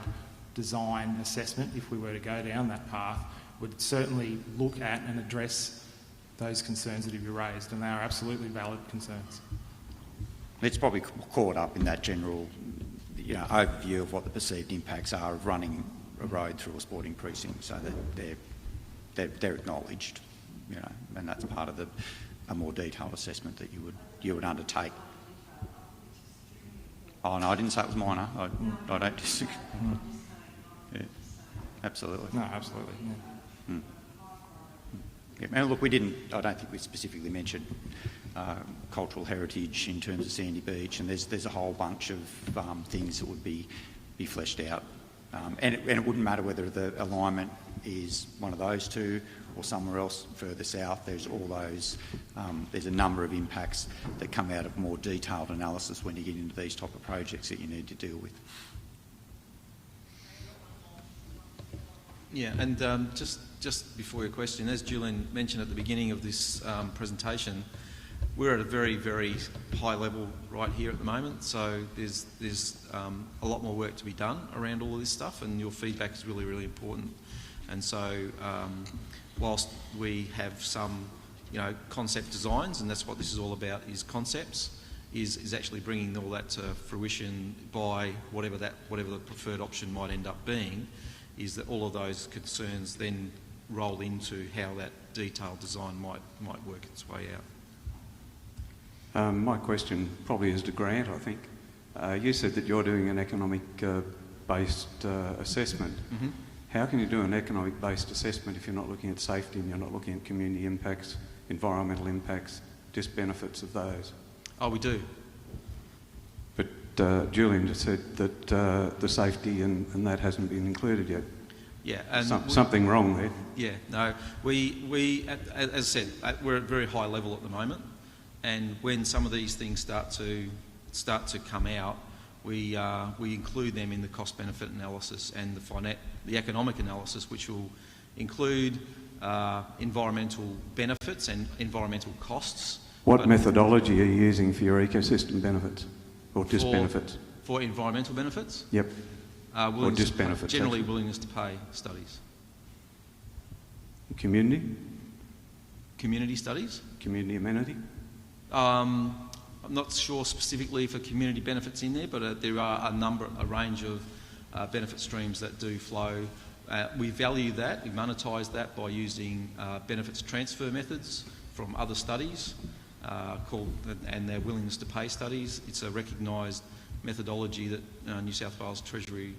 design assessment, if we were to go down that path, would certainly look at and address those concerns that have been raised, and they are absolutely valid concerns. It's probably caught up in that general, overview of what the perceived impacts are of running a road through a sporting precinct, so that they're acknowledged, and that's part of a more detailed assessment that you would undertake. Oh no, I didn't say it was minor. I don't disagree. Yeah, absolutely. No, absolutely. Yeah. Mm. Yeah, and look, I don't think we specifically mentioned cultural heritage in terms of Sandy Beach, and there's a whole bunch of things that would be fleshed out. And it wouldn't matter whether the alignment is one of those two or somewhere else further south. There's all those, there's a number of impacts that come out of more detailed analysis when you get into these type of projects that you need to deal with. Yeah, and just before your question, as Julian mentioned at the beginning of this presentation, we're at a very, very high level right here at the moment, so there's a lot more work to be done around all of this stuff, and your feedback is really, really important. And so whilst we have some, concept designs, and that's what this is all about, is concepts, is actually bringing all that to fruition by whatever the preferred option might end up being, is that all of those concerns then roll into how that detailed design might work its way out. My question probably is to Grant, I think. You said that you're doing an economic-based assessment. Mm-hmm. How can you do an economic-based assessment if you're not looking at safety and you're not looking at community impacts, environmental impacts, just benefits of those? Oh, we do. But Julian just said that the safety and that hasn't been included yet. Yeah, and something wrong there. Yeah, no, we as I said, we're at a very high level at the moment, and when some of these things start to come out, we include them in the cost-benefit analysis and the economic analysis, which will include environmental benefits and environmental costs. What methodology are you using for your ecosystem benefits or disbenefits? For environmental benefits? Yep. Or disbenefits? Generally, willingness to pay studies. Community? Community studies? Community amenity? I'm not sure specifically for community benefits in there, but there are a range of benefit streams that do flow. We value that, we monetise that by using benefits transfer methods from other studies and their willingness to pay studies. It's a recognised methodology that New South Wales Treasury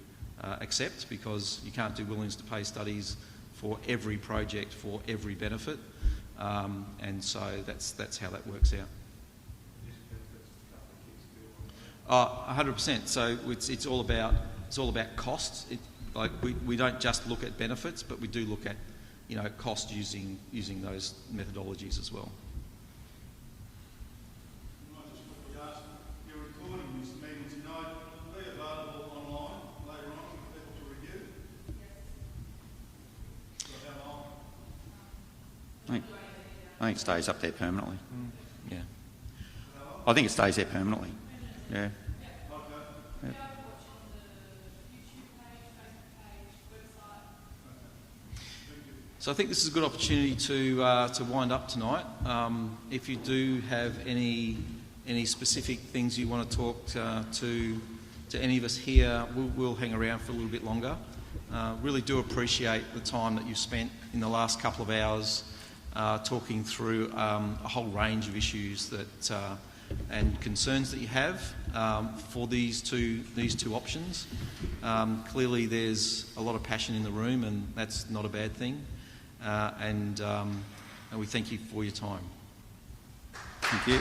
accepts, because you can't do willingness to pay studies for every project for every benefit, and so that's how that works out. 100%. So it's all about costs. We don't just look at benefits, but we do look at cost using those methodologies as well. I think it stays up there permanently. Yeah. I think it stays there permanently. Yeah. Yeah. So I think this is a good opportunity to wind up tonight. If you do have any specific things you want to talk to any of us here, we'll hang around for a little bit longer. Really do appreciate the time that you've spent in the last couple of hours talking through a whole range of issues and concerns that you have for these two options. Clearly there's a lot of passion in the room, and that's not a bad thing. And we thank you for your time. Thank you.